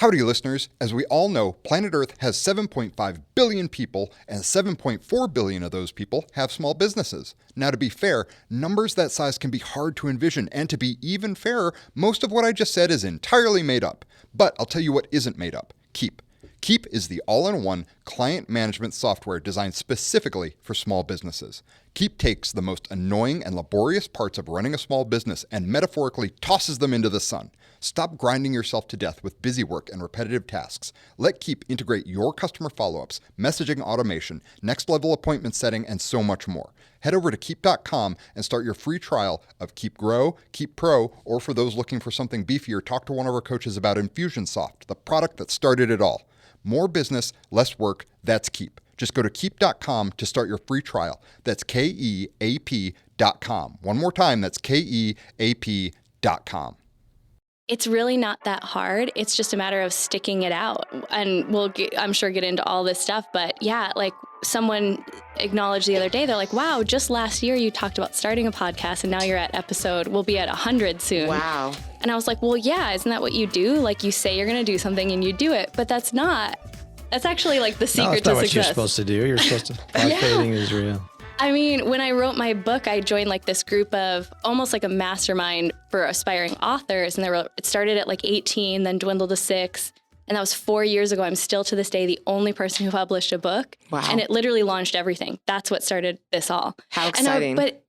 Howdy, listeners. As we all know, planet Earth has 7.5 billion people, and 7.4 billion of those people have small businesses. Now, to be fair, numbers that size can be hard to envision, and to be even fairer, most of what I just said is entirely made up. But I'll tell you what isn't made up: Keap. Keap is the all-in-one client management software designed specifically for small businesses. Keap takes the most annoying and laborious parts of running a small business and metaphorically tosses them into the sun. Stop grinding yourself to death with busy work and repetitive tasks. Let Keap integrate your customer follow-ups, messaging automation, next-level appointment setting, and so much more. Head over to Keap.com and start your free trial of Keap Grow, Keap Pro, or for those looking for something beefier, talk to one of our coaches about Infusionsoft, the product that started it all. More business, less work, that's Keap. Just go to Keap.com to start your free trial. That's Keap.com. One more time, that's Keap.com. It's really not that hard. It's just a matter of sticking it out. And I'm sure, get into all this stuff. But yeah, like someone acknowledged the other day, they're like, wow, just last year you talked about starting a podcast and now you're at we'll be at 100 soon. Wow. And I was like, well, yeah, isn't that what you do? Like you say you're going to do something and you do it, but that's actually like the secret to success. That's not what you're supposed to do. You're supposed to, fading is real. I mean, when I wrote my book, I joined like this group of almost like a mastermind for aspiring authors. And it started at like 18, then dwindled to 6. And that was 4 years ago. I'm still to this day the only person who published a book. Wow. And it literally launched everything. That's what started this all. How exciting. But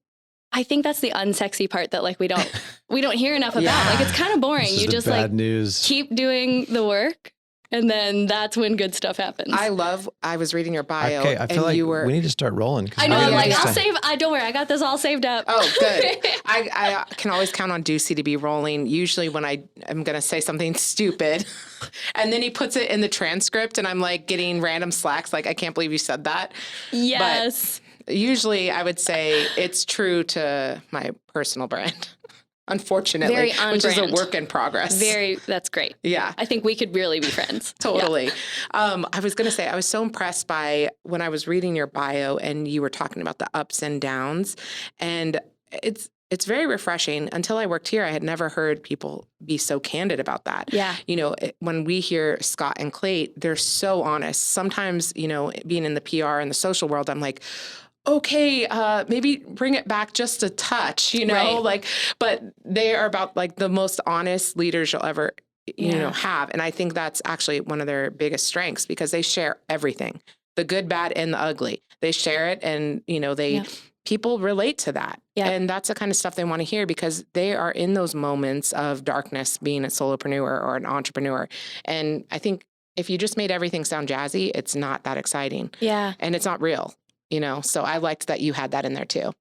I think that's the unsexy part that like we don't hear enough about. Yeah. Like it's kind of boring. This is You the just bad like news. keep doing the work. And then that's when good stuff happens. I was reading your bio. Okay, I feel like you were. we need to start rolling. I know. I'm like, yeah. don't worry. I got this all saved up. Oh, good. I can always count on Ducey to be rolling. Usually when I am going to say something stupid and then he puts it in the transcript and I'm like getting random slacks. Like, I can't believe you said that. Yes. But usually I would say it's true to my personal brand. Unfortunately, which is a work in progress. That's great. Yeah. I think we could really be friends. Totally. Yeah. I was going to say, I was so impressed by when I was reading your bio and you were talking about the ups and downs. And it's very refreshing. Until I worked here, I had never heard people be so candid about that. Yeah. You know, when we hear Scott and Clayt, they're so honest. Sometimes, you know, being in the PR and the social world, I'm like, okay, maybe bring it back just a touch, you know, right. but they are about like the most honest leaders you'll ever, you know, have. And I think that's actually one of their biggest strengths because they share everything, the good, bad, and the ugly. They share it and, you know, people relate to that. Yeah. And that's the kind of stuff they want to hear because they are in those moments of darkness being a solopreneur or an entrepreneur. And I think if you just made everything sound jazzy, it's not that exciting. Yeah. And it's not real. You know, so I liked that you had that in there too.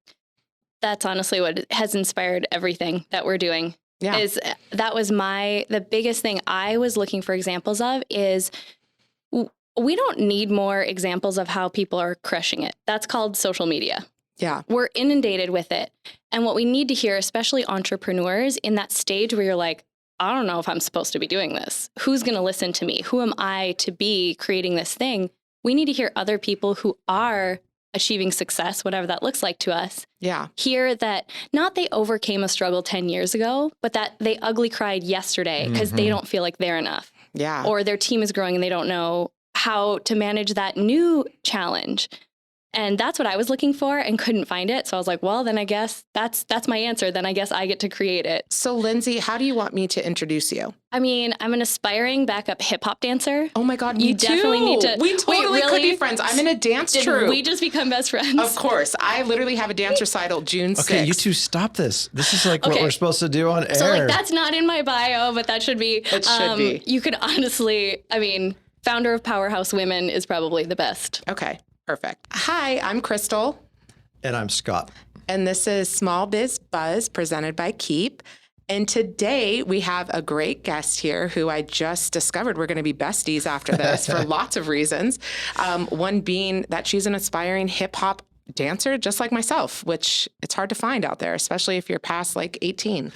That's honestly what has inspired everything that we're doing. Yeah. That was the biggest thing I was looking for examples of is we don't need more examples of how people are crushing it. That's called social media. Yeah. We're inundated with it. And what we need to hear, especially entrepreneurs in that stage where you're like, I don't know if I'm supposed to be doing this. Who's going to listen to me? Who am I to be creating this thing? We need to hear other people who are achieving success, whatever that looks like to us. Yeah. Hear that not they overcame a struggle 10 years ago, but that they ugly cried yesterday because they don't feel like they're enough. Yeah. Or their team is growing and they don't know how to manage that new challenge. And that's what I was looking for and couldn't find it. So I was like, well, then I guess that's my answer. Then I guess I get to create it. So Lindsey, how do you want me to introduce you? I mean, I'm an aspiring backup hip hop dancer. Oh my God, you definitely need to. We totally could be friends. I'm in a dance troupe. We just become best friends. Of course. I literally have a dance recital June 6th. Okay, you two stop this. This is like what we're supposed to do on air. So like that's not in my bio, but that should be. It should be. You could honestly, I mean, founder of Powerhouse Women is probably the best. Okay. Perfect. Hi, I'm Crystal. And I'm Scott. And this is Small Biz Buzz presented by Keap. And today we have a great guest here who I just discovered we're going to be besties after this for lots of reasons. One being that she's an aspiring hip hop dancer just like myself, which it's hard to find out there, especially if you're past like 18.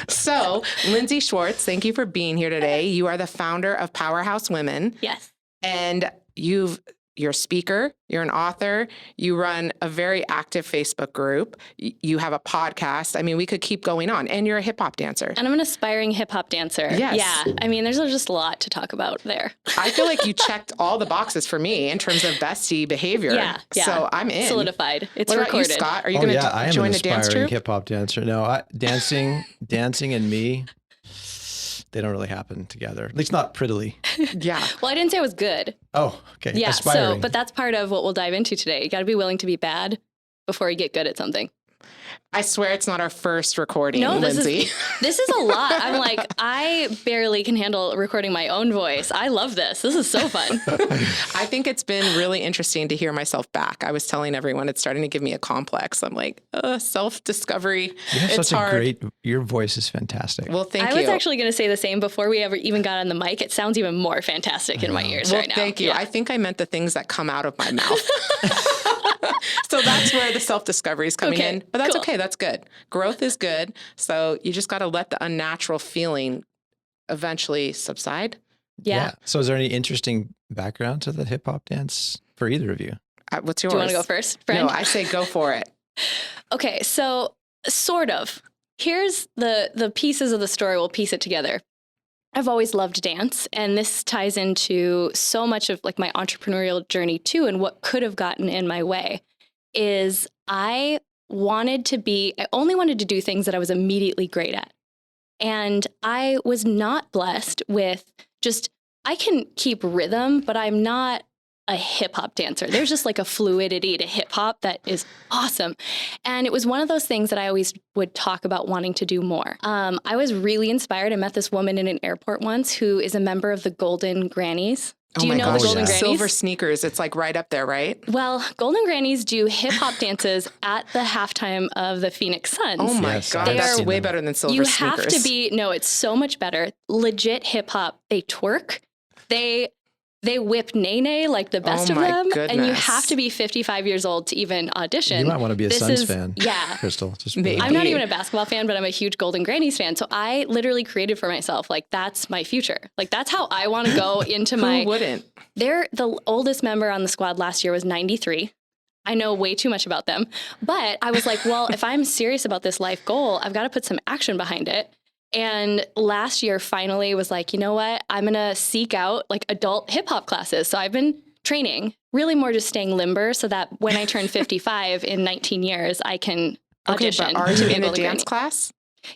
So Lindsey Schwartz, thank you for being here today. You are the founder of Powerhouse Women. Yes. And you've you're a speaker, you're an author, you run a very active Facebook group, you have a podcast. I mean, we could keep going on. And you're a hip hop dancer. And I'm an aspiring hip hop dancer. Yes. Yeah. I mean, there's just a lot to talk about there. I feel like you checked all the boxes for me in terms of bestie behavior. Yeah. So I'm in. Solidified. It's what recorded. About you, Scott? Are you going to join a dance troupe? Hip hop dancer. No, dancing and me, they don't really happen together. At least not prettily. Yeah. Well, I didn't say it was good. Oh, okay. Yeah. Aspiring. But that's part of what we'll dive into today. You got to be willing to be bad before you get good at something. I swear it's not our first recording, no, Lindsey. This is a lot. I'm like, I barely can handle recording my own voice. I love this. This is so fun. I think it's been really interesting to hear myself back. I was telling everyone it's starting to give me a complex. I'm like, self-discovery. You have it's such hard. a great, your voice is fantastic. Well, thank you. I was actually going to say the same before we ever even got on the mic. It sounds even more fantastic in my ears right now. Thank you. Yeah. I think I meant the things that come out of my mouth. So that's where the self-discovery is coming in. But that's okay. That's good. Growth is good. So you just got to let the unnatural feeling eventually subside. Yeah. So is there any interesting background to the hip hop dance for either of you? What's yours? Do you want to go first, friend? No, I say go for it. Okay. So sort of. Here's the pieces of the story. We'll piece it together. I've always loved dance, and this ties into so much of like my entrepreneurial journey too, and what could have gotten in my way is I only wanted to do things that I was immediately great at. And I was not blessed with I can keep rhythm, but I'm not a hip hop dancer. There's just like a fluidity to hip hop that is awesome. And it was one of those things that I always would talk about wanting to do more. I was really inspired. I met this woman in an airport once who is a member of the Golden Grannies. Do you know the Golden Grannies? Silver sneakers. It's like right up there, right? Well, Golden Grannies do hip hop dances at the halftime of the Phoenix Suns. Oh my God. That's way better than silver sneakers. You have to be, no, it's so much better. Legit hip hop. They twerk. They whip Nene like the best of them. Goodness. And you have to be 55 years old to even audition. You might want to be a Suns fan. Yeah. Crystal. I'm not even a basketball fan, but I'm a huge Golden Grannies fan. So I literally created for myself, like, that's my future. Like, that's how I want to go into my... Who wouldn't? The oldest member on the squad last year was 93. I know way too much about them. But I was like, well, if I'm serious about this life goal, I've got to put some action behind it. And last year finally was like, you know what? I'm going to seek out like adult hip hop classes. So I've been training, really more just staying limber so that when I turn 55 in 19 years, I can audition. Okay, but are you in a dance class?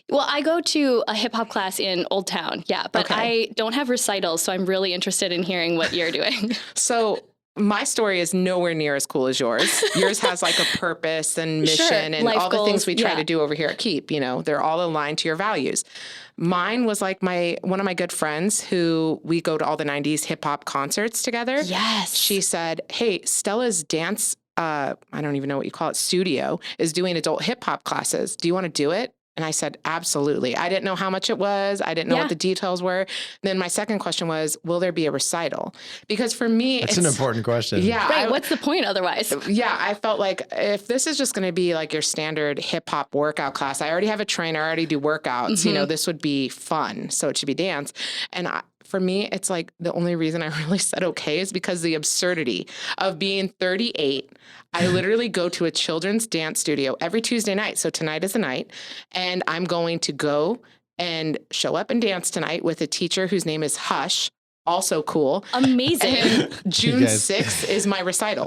Well, I go to a hip hop class in Old Town. Yeah, but I don't have recitals. So I'm really interested in hearing what you're doing. So my story is nowhere near as cool as yours. Yours has like a purpose and mission and life all goals, the things we try to do over here at Keap. You know, they're all aligned to your values. Mine was like one of my good friends who we go to all the 90s hip hop concerts together. Yes. She said, hey, Stella's dance, I don't even know what you call it, studio is doing adult hip hop classes. Do you want to do it? And I said, absolutely. I didn't know how much it was. I didn't know what the details were. Then my second question was, will there be a recital? Because for me, it's an important question. Yeah. Right. What's the point otherwise? Yeah. I felt like if this is just going to be like your standard hip hop workout class, I already have a trainer, I already do workouts, mm-hmm. You know, this would be fun. So it should be dance. And for me, it's like the only reason I really said okay is because the absurdity of being 38. I literally go to a children's dance studio every Tuesday night. So tonight is the night. And I'm going to go and show up and dance tonight with a teacher whose name is Hush. Also cool. Amazing. And June 6th is my recital.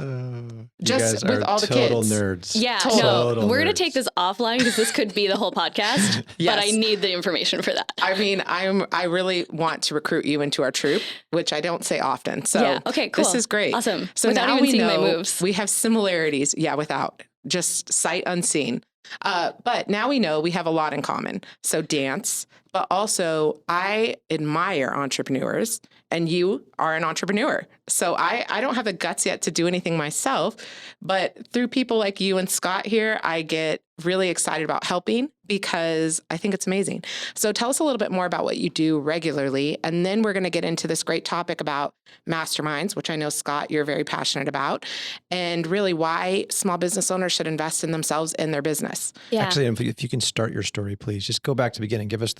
Just with all the kids. Total nerds. Yeah. No, we're going to take this offline because this could be the whole podcast. Yes. But I need the information for that. I mean, I really want to recruit you into our troupe, which I don't say often. So yeah. Okay, cool. This is great. Awesome. So without now even seeing my moves. We have similarities. Yeah, without. Just sight unseen. But now we know we have a lot in common. So dance, but also I admire entrepreneurs and you are an entrepreneur. So I don't have the guts yet to do anything myself, but through people like you and Scott here, I get really excited about helping because I think it's amazing. So tell us a little bit more about what you do regularly. And then we're going to get into this great topic about masterminds, which I know, Scott, you're very passionate about, and really why small business owners should invest in themselves and their business. Yeah. Actually, if you can start your story, please just go back to the beginning. Give us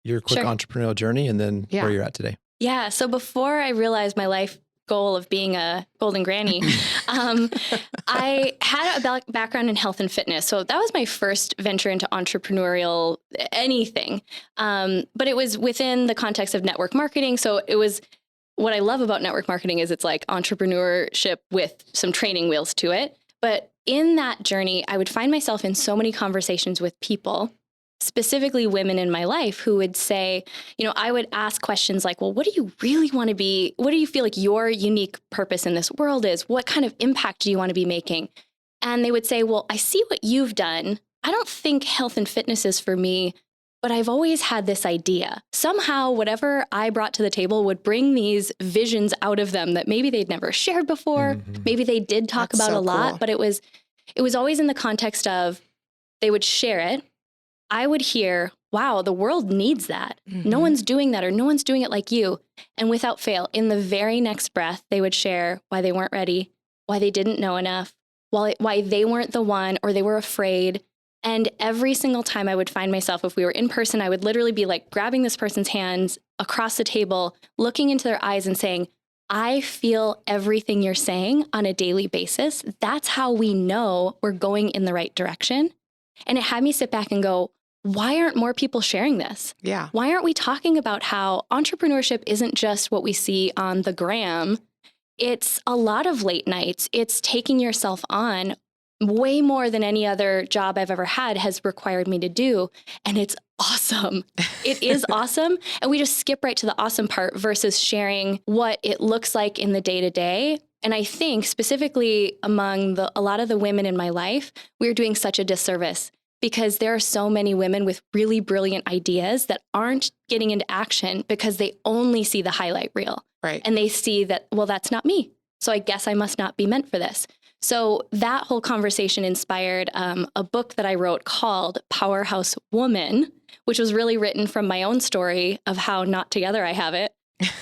your quick entrepreneurial journey and then where you're at today. Yeah. So before I realized my life goal of being a golden granny. I had a background in health and fitness. So that was my first venture into entrepreneurial anything. But it was within the context of network marketing. So it was, what I love about network marketing is it's like entrepreneurship with some training wheels to it. But in that journey, I would find myself in so many conversations with people, specifically women in my life, who would say, I would ask questions like, well, what do you really want to be? What do you feel like your unique purpose in this world is? What kind of impact do you want to be making? And they would say, well, I see what you've done. I don't think health and fitness is for me, but I've always had this idea. Somehow, whatever I brought to the table would bring these visions out of them that maybe they'd never shared before. Mm-hmm. Maybe they did talk about a lot, but it was always in the context of they would share it. I would hear, wow, the world needs that. Mm-hmm. No one's doing that, or no one's doing it like you. And without fail, in the very next breath, they would share why they weren't ready, why they didn't know enough, why they weren't the one, or they were afraid. And every single time I would find myself, if we were in person, I would literally be like grabbing this person's hands across the table, looking into their eyes and saying, I feel everything you're saying on a daily basis. That's how we know we're going in the right direction. And it had me sit back and go, why aren't more people sharing this? Yeah. Why aren't we talking about how entrepreneurship isn't just what we see on the gram? It's a lot of late nights. It's taking yourself on way more than any other job I've ever had has required me to do. And it's awesome. It is awesome. And we just skip right to the awesome part versus sharing what it looks like in the day to day. And I think specifically among a lot of the women in my life, we're doing such a disservice because there are so many women with really brilliant ideas that aren't getting into action because they only see the highlight reel. Right. And they see that, well, that's not me. So I guess I must not be meant for this. So that whole conversation inspired a book that I wrote called Powerhouse Woman, which was really written from my own story of how not together I have it,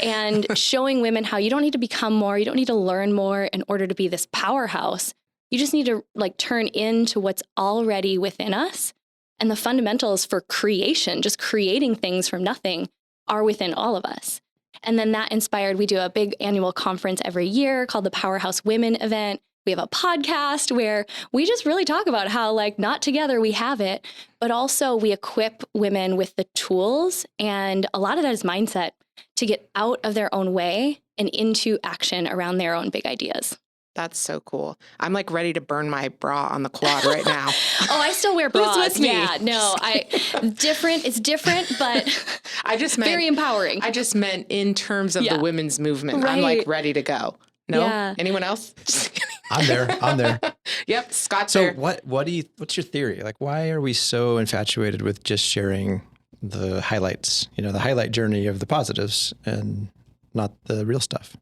and showing women how you don't need to become more, you don't need to learn more in order to be this powerhouse. You just need to turn into what's already within us. And the fundamentals for creation, just creating things from nothing, are within all of us. And then that inspired, we do a big annual conference every year called the Powerhouse Women event. We have a podcast where we just really talk about how not together we have it, but also we equip women with the tools. And a lot of that is mindset to get out of their own way and into action around their own big ideas. That's so cool. I'm ready to burn my bra on the quad right now. Oh, I still wear bras. Who's with me? Yeah, no, it's different, but I just meant, very empowering. I just meant in terms of the women's movement. Right. I'm ready to go. No? Yeah. Anyone else? I'm there. Yep. Scott's so there. what's your theory? Why are we so infatuated with just sharing the highlights, the highlight journey of the positives and not the real stuff?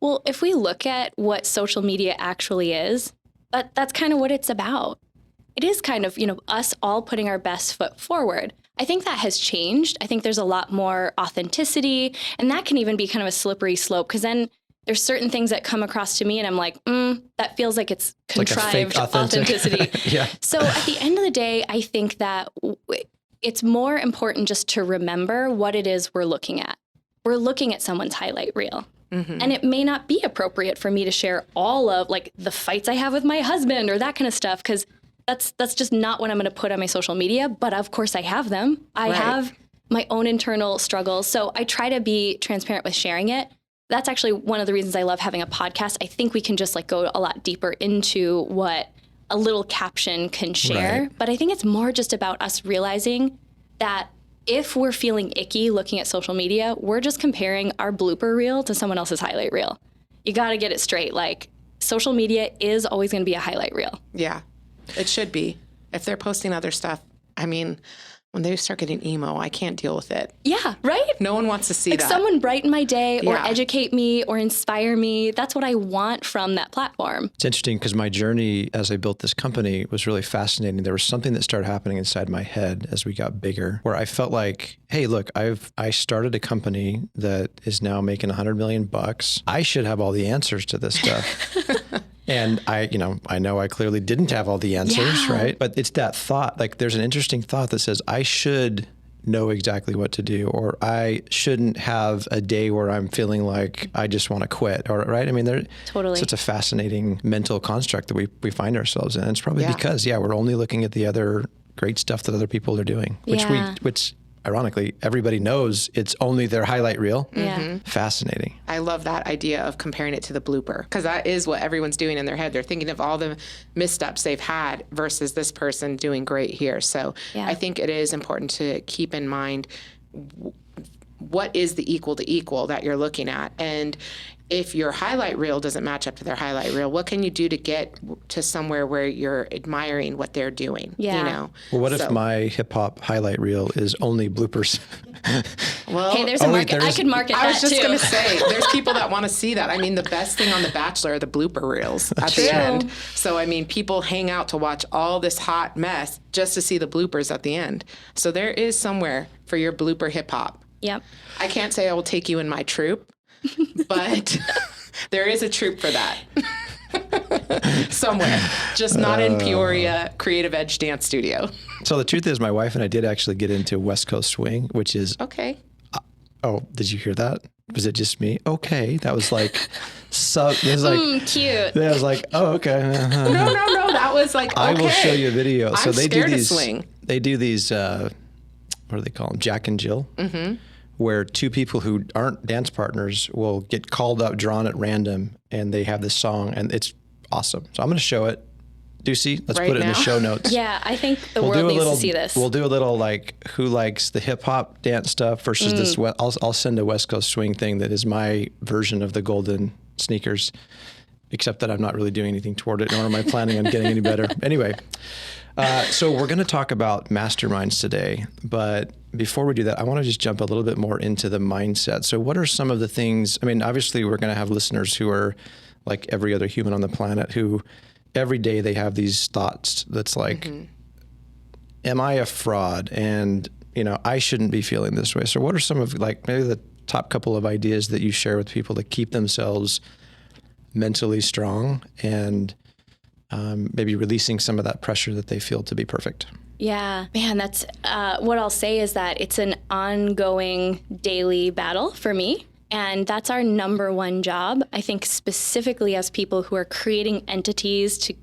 Well, if we look at what social media actually is, that's kind of what it's about. It is kind of, us all putting our best foot forward. I think that has changed. I think there's a lot more authenticity, and that can even be kind of a slippery slope because then there's certain things that come across to me and I'm like, that feels like it's contrived authenticity. Yeah. So at the end of the day, I think that it's more important just to remember what it is we're looking at. We're looking at someone's highlight reel. Mm-hmm. And it may not be appropriate for me to share all of the fights I have with my husband or that kind of stuff, because that's just not what I'm going to put on my social media. But of course I have them. I have my own internal struggles. So I try to be transparent with sharing it. That's actually one of the reasons I love having a podcast. I think we can just go a lot deeper into what a little caption can share. Right. But I think it's more just about us realizing that if we're feeling icky looking at social media, we're just comparing our blooper reel to someone else's highlight reel. You got to get it straight. Social media is always going to be a highlight reel. Yeah, it should be. If they're posting other stuff, when they start getting emo, I can't deal with it. Yeah, right? No one wants to see that. Someone brighten my day or educate me or inspire me. That's what I want from that platform. It's interesting because my journey as I built this company was really fascinating. There was something that started happening inside my head as we got bigger where I felt like, hey, look, I started a company that is now making $100 million. I should have all the answers to this stuff. And I know I clearly didn't have all the answers, right? But it's that thought, there's an interesting thought that says I should know exactly what to do, or I shouldn't have a day where I'm feeling like I just want to quit, or right? I mean, Totally. Such a fascinating mental construct that we find ourselves in. And it's probably because, we're only looking at the other great stuff that other people are doing, which ironically, everybody knows it's only their highlight reel. Yeah. Fascinating. I love that idea of comparing it to the blooper, because that is what everyone's doing in their head. They're thinking of all the missteps they've had versus this person doing great here. So I think it is important to keep in mind what is the equal to equal that you're looking at. And if your highlight reel doesn't match up to their highlight reel, what can you do to get to somewhere where you're admiring what they're doing? Yeah. You know? Well, what if my hip hop highlight reel is only bloopers? Well, hey, there's a market. I could market that too. I was just going to say, there's people that want to see that. I mean, the best thing on The Bachelor are the blooper reels at the end. So, I mean, people hang out to watch all this hot mess just to see the bloopers at the end. So there is somewhere for your blooper hip hop. Yep. I can't say I will take you in my troupe, but there is a troupe for that. Somewhere, just not in Peoria Creative Edge Dance Studio. So the truth is, my wife and I did actually get into West Coast swing, which is okay. Oh, did you hear that? Was it just me? Okay, that was like, it was like cute. I was like, oh, okay. No, that was like. Okay. I will show you a video. So I'm they scared do to these. swing. They do these. What do they call them? Jack and Jill. Mm-hmm. Where two people who aren't dance partners will get called up, drawn at random, and they have this song, and it's awesome. So I'm going to show it. Ducey, let's put it in the show notes. Yeah, I think the world needs to see this. We'll do a little like who likes the hip hop dance stuff versus this. I'll send a West Coast swing thing that is my version of the golden sneakers, except that I'm not really doing anything toward it, nor am I planning on getting any better. Anyway, so we're going to talk about masterminds today, but before we do that, I want to just jump a little bit more into the mindset. So what are some of the things, I mean, obviously we're going to have listeners who are like every other human on the planet who every day they have these thoughts that's like, am I a fraud? And, I shouldn't be feeling this way. So what are some of like maybe the top couple of ideas that you share with people to keep themselves mentally strong and maybe releasing some of that pressure that they feel to be perfect? Yeah, man, that's what I'll say is that it's an ongoing daily battle for me. And that's our number one job. I think specifically as people who are creating entities to,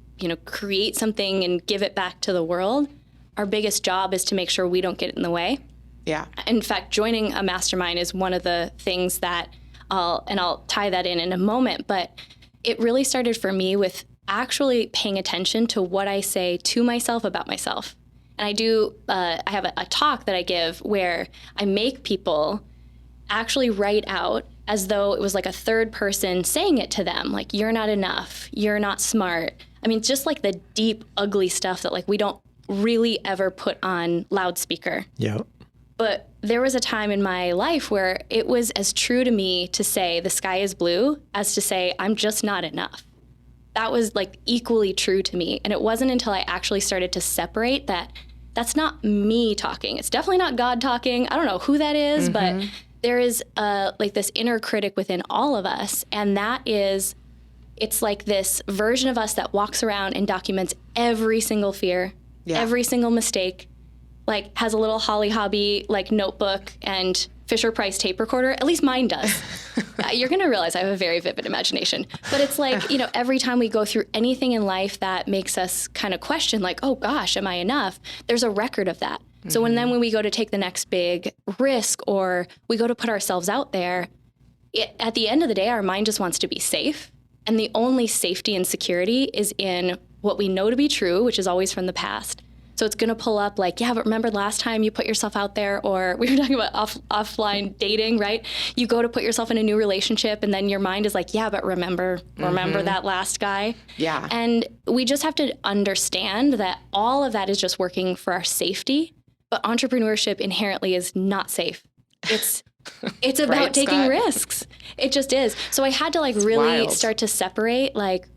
create something and give it back to the world, our biggest job is to make sure we don't get in the way. Yeah. In fact, joining a mastermind is one of the things that I'll tie that in a moment, but it really started for me with actually paying attention to what I say to myself about myself. And I have a talk that I give where I make people actually write out as though it was like a third person saying it to them, like, you're not enough, you're not smart. I mean, just like the deep, ugly stuff that like we don't really ever put on loudspeaker. Yeah. But there was a time in my life where it was as true to me to say the sky is blue as to say I'm just not enough. That was like equally true to me. And it wasn't until I actually started to separate that that's not me talking. It's definitely not God talking. I don't know who that is, but there is like this inner critic within all of us. And that is, it's like this version of us that walks around and documents every single fear, every single mistake, like has a little Holly Hobby like notebook and Fisher-Price tape recorder. At least mine does. You're going to realize I have a very vivid imagination. But it's like, every time we go through anything in life that makes us kind of question like, oh gosh, am I enough? There's a record of that. So when we go to take the next big risk or we go to put ourselves out there, at the end of the day, our mind just wants to be safe. And the only safety and security is in what we know to be true, which is always from the past. So it's going to pull up like, yeah, but remember last time you put yourself out there, or we were talking about offline dating, right? You go to put yourself in a new relationship and then your mind is like, yeah, but remember that last guy. Yeah. And we just have to understand that all of that is just working for our safety, but entrepreneurship inherently is not safe. It's about right, taking Scott? Risks. It just is. So I had to like really start to separate like,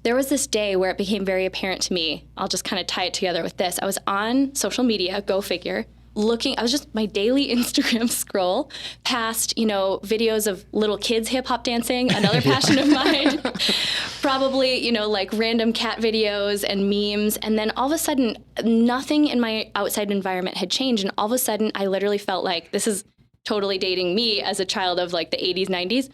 there was this day where it became very apparent to me. I'll just kind of tie it together with this. I was on social media, go figure, I was just my daily Instagram scroll past, videos of little kids hip hop dancing, another passion of mine, probably, like random cat videos and memes. And then all of a sudden, nothing in my outside environment had changed. And all of a sudden, I literally felt like, this is totally dating me as a child of like the 80s, 90s.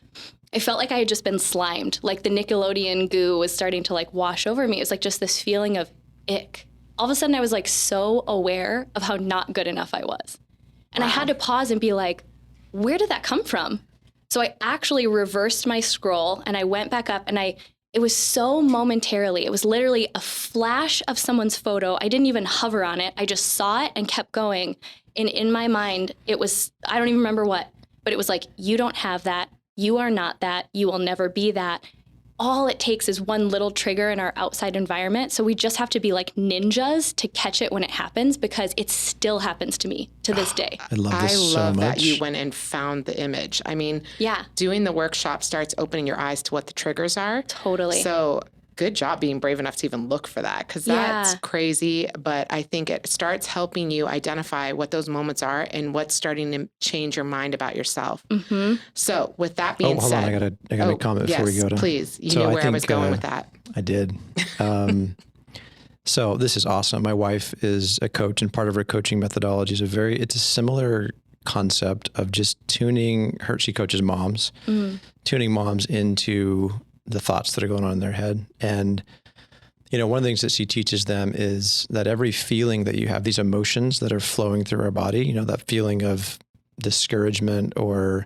I felt like I had just been slimed. Like the Nickelodeon goo was starting to like wash over me. It was like just this feeling of ick. All of a sudden I was like so aware of how not good enough I was. And I had to pause and be like, where did that come from? So I actually reversed my scroll and I went back up and it was so momentarily, it was literally a flash of someone's photo. I didn't even hover on it. I just saw it and kept going. And in my mind, it was, I don't even remember what, but it was like, you don't have that. You are not that. You will never be that. All it takes is one little trigger in our outside environment. So we just have to be like ninjas to catch it when it happens, because it still happens to me to this day. I love this so much. That you went and found the image. I mean, doing the workshop starts opening your eyes to what the triggers are. Totally. So good job being brave enough to even look for that, because that's crazy. But I think it starts helping you identify what those moments are and what's starting to change your mind about yourself. Mm-hmm. So with that being hold said. on, I got a comment before we go to. Please. You knew where I was going with that. I did. So this is awesome. My wife is a coach, and part of her coaching methodology is it's a similar concept of just tuning her. She coaches moms, tuning moms into the thoughts that are going on in their head. And, one of the things that she teaches them is that every feeling that you have, these emotions that are flowing through our body, that feeling of discouragement or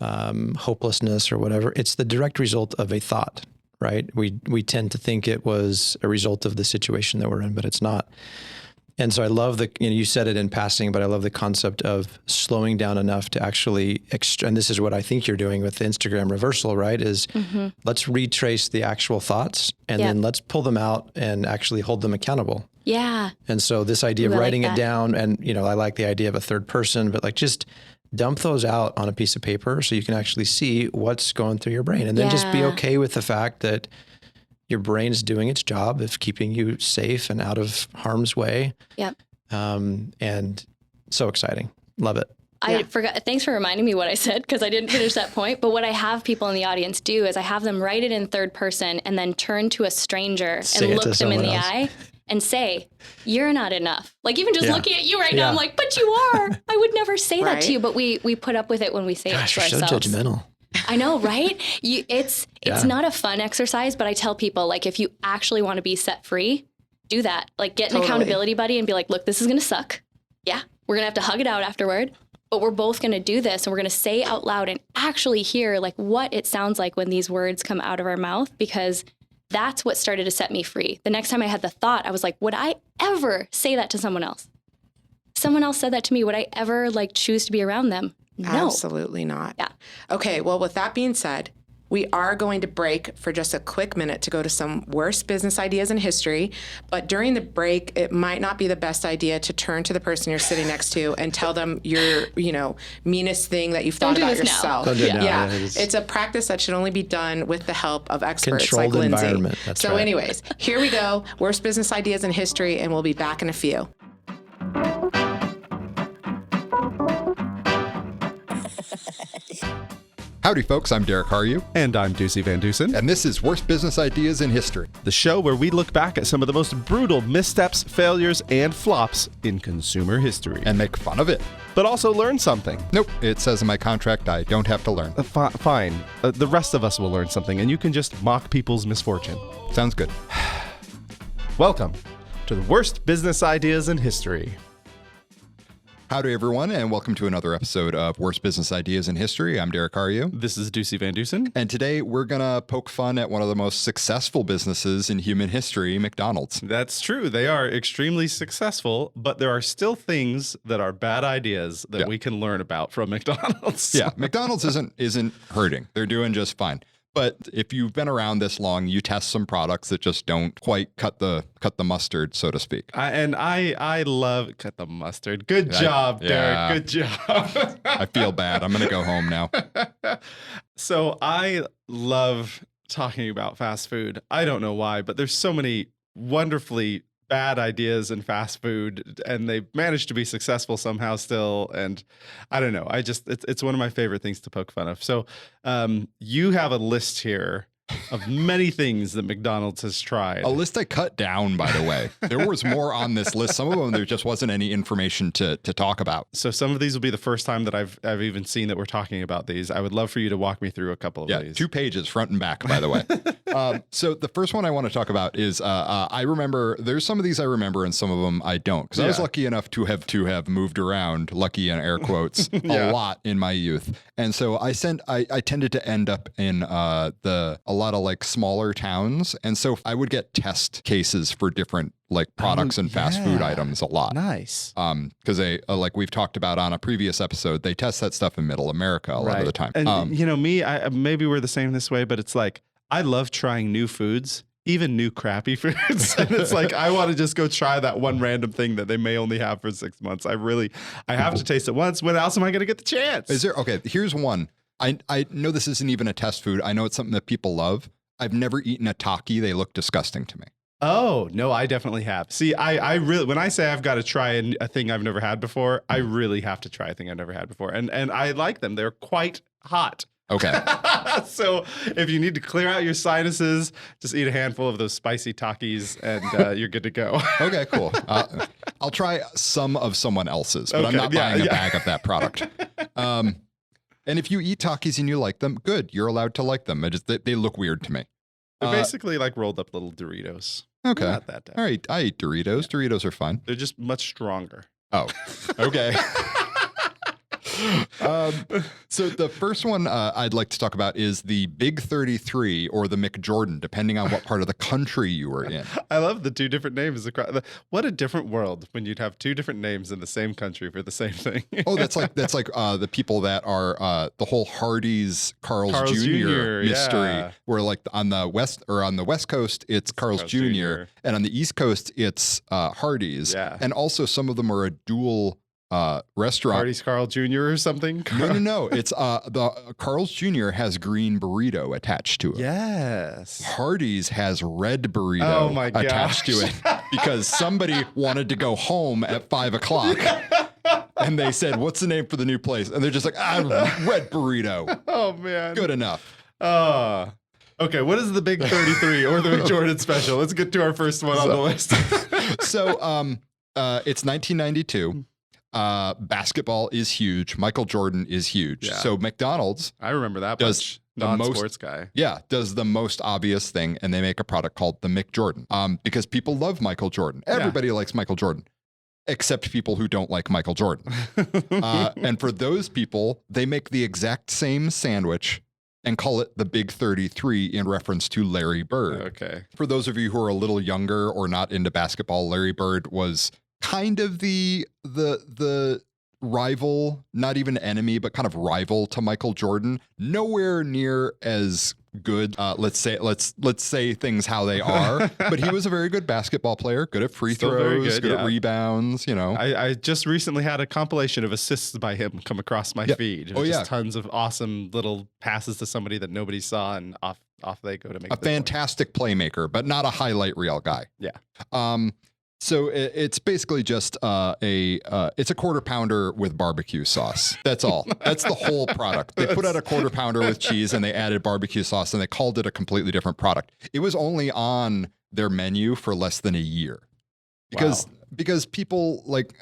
hopelessness or whatever, it's the direct result of a thought, right? We tend to think it was a result of the situation that we're in, but it's not. And so I love you said it in passing, but I love the concept of slowing down enough to actually, and this is what I think you're doing with the Instagram reversal, right? Is let's retrace the actual thoughts and then let's pull them out and actually hold them accountable. Yeah. And so this idea of writing it down, and, I like the idea of a third person, but like just dump those out on a piece of paper so you can actually see what's going through your brain, and then just be okay with the fact that your brain is doing its job of keeping you safe and out of harm's way. Yep. And so exciting. Love it. I forgot. Thanks for reminding me what I said, because I didn't finish that point. But what I have people in the audience do is I have them write it in third person and then turn to a stranger and look them in the eye and say, you're not enough. Like even just looking at you right now, I'm like, but you are. I would never say that to you. But we put up with it when we say it to ourselves. You're so judgmental. I know, right? It's not a fun exercise, but I tell people, like, if you actually want to be set free, do that. Like, get an accountability buddy and be like, look, this is going to suck. Yeah, we're going to have to hug it out afterward, but we're both going to do this, and we're going to say out loud and actually hear, like, what it sounds like when these words come out of our mouth, because that's what started to set me free. The next time I had the thought, I was like, would I ever say that to someone else? Someone else said that to me. Would I ever, like, choose to be around them? No. Absolutely not. Yeah. Okay, well, with that being said, we are going to break for just a quick minute to go to some worst business ideas in history. But during the break, it might not be the best idea to turn to the person you're sitting next to and tell them your, meanest thing that you've thought about yourself. Don't do it now. Yeah. It's a practice that should only be done with the help of experts Controlled like Lindsey. environment. That's so right. anyways, here we go. Worst business ideas in history, and we'll be back in a few. Howdy, folks. I'm Derek Haryu. And I'm Ducey Van Dusen. And this is Worst Business Ideas in History, the show where we look back at some of the most brutal missteps, failures, and flops in consumer history. and make fun of it. But also learn something. Nope, it says in my contract I don't have to learn. Fine. The rest of us will learn something, and you can just mock people's misfortune. Sounds good. Welcome to the Worst Business Ideas in History. Howdy, everyone, and welcome to another episode of Worst Business Ideas in History. I'm Derek Haryu. This is Ducey Van Dusen. And today we're going to poke fun at one of the most successful businesses in human history, McDonald's. That's true. They are extremely successful, but there are still things that are bad ideas that we can learn about from McDonald's. Yeah, McDonald's isn't hurting. They're doing just fine. But if you've been around this long, you test some products that just don't quite cut the mustard, so to speak. I love cut the mustard. Good job, Derek. Good job. I feel bad. I'm going to go home now. So I love talking about fast food. I don't know why, but there's so many wonderfully bad ideas in fast food, and they manage to be successful somehow still. And I don't know. It's one of my favorite things to poke fun of. So you have a list here of many things that McDonald's has tried. A list I cut down, by the way. There was more on this list. Some of them, there just wasn't any information to talk about. So some of these will be the first time that I've even seen that we're talking about these. I would love for you to walk me through a couple of these. 2 pages, front and back, by the way. So the first one I want to talk about is I remember, there's some of these I remember and some of them I don't. Because I was lucky enough to have moved around, lucky in air quotes, a lot in my youth. And so I tended to end up in a lot of like smaller towns. And so I would get test cases for different like products and fast food items a lot. Nice. Because they, like we've talked about on a previous episode, they test that stuff in Middle America a lot of the time. And maybe we're the same this way, but it's like, I love trying new foods, even new crappy foods. And it's like, I want to just go try that one random thing that they may only have for 6 months. I have to taste it once. When else am I going to get the chance? Okay, here's one. I know this isn't even a test food. I know it's something that people love. I've never eaten a Taki. They look disgusting to me. Oh, no, I definitely have. See, I really, when I say I've got to try a thing I've never had before, I really have to try a thing I've never had before. And I like them. They're quite hot. Okay. So if you need to clear out your sinuses, just eat a handful of those spicy Takis and you're good to go. Okay, cool. I'll try some of someone else's, but I'm not buying a bag of that product. And if you eat Takis and you like them, good. You're allowed to like them. They look weird to me. They're basically like rolled up little Doritos. Okay. Not that bad. All right. I eat Doritos. Yeah. Doritos are fun. They're just much stronger. Oh, okay. So the first one I'd like to talk about is the Big 33 or the McJordan, depending on what part of the country you are in. I love the two different names. What a different world when you'd have two different names in the same country for the same thing. Oh, that's like the people that are the whole Hardee's Carl's Jr. mystery, where like on the West Coast it's Carl's Jr. and on the East Coast it's Hardee's. Yeah. And also some of them are a dual restaurant. Hardee's Carl Jr. or something? No. It's the Carl's Jr. has green burrito attached to it. Yes. Hardee's has red burrito attached to it because somebody wanted to go home at 5 o'clock. And they said, "What's the name for the new place?" And they're just like, red burrito. Oh man. Good enough. Okay, what is the Big 33 or the McJordan special? Let's get to our first one on the list. So it's 1992. Basketball is huge. Michael Jordan is huge. Yeah. So McDonald's, I remember that much. Non-sports guy. Yeah, does the most obvious thing, and they make a product called the McJordan. Because people love Michael Jordan. Everybody likes Michael Jordan, except people who don't like Michael Jordan. And for those people, they make the exact same sandwich and call it the Big 33 in reference to Larry Bird. Okay. For those of you who are a little younger or not into basketball, Larry Bird was kind of the rival, not even enemy, but kind of rival to Michael Jordan. Nowhere near as good. Let's say things how they are. But he was a very good basketball player, good at free throws, good at rebounds. I just recently had a compilation of assists by him come across my feed. Just tons of awesome little passes to somebody that nobody saw, and off they go to make a fantastic playmaker, but not a highlight reel guy. Yeah. So it's basically just it's a quarter pounder with barbecue sauce. That's all. That's the whole product. They put out a quarter pounder with cheese and they added barbecue sauce and they called it a completely different product. It was only on their menu for less than a year because people like,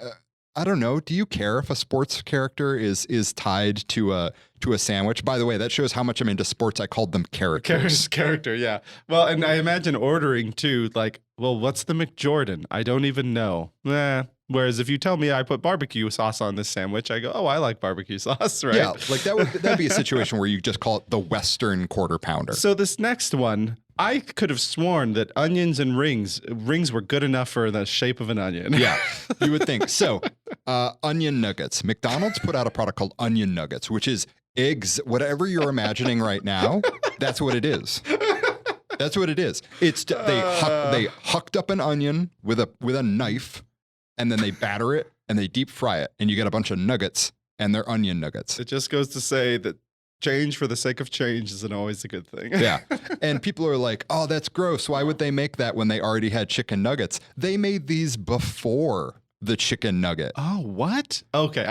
I don't know. Do you care if a sports character is tied to a sandwich? By the way, that shows how much I'm into sports. I called them characters. Character, yeah. Well, and I imagine ordering too, like, well, what's the McJordan? I don't even know. Whereas if you tell me I put barbecue sauce on this sandwich, I go, oh, I like barbecue sauce, right? Yeah, like that'd be a situation where you just call it the Western quarter pounder. So this next one, I could have sworn that onions and rings were good enough for the shape of an onion. Yeah, you would think. So onion nuggets. McDonald's put out a product called onion nuggets, which is eggs, whatever you're imagining right now, that's what it is. That's what it is. It's they hucked up an onion with a knife, and then they batter it and they deep fry it, and you get a bunch of nuggets, and they're onion nuggets. It just goes to say that change for the sake of change isn't always a good thing. Yeah. And people are like, oh, that's gross. Why would they make that when they already had chicken nuggets? They made these before the chicken nugget. Oh, what? Okay,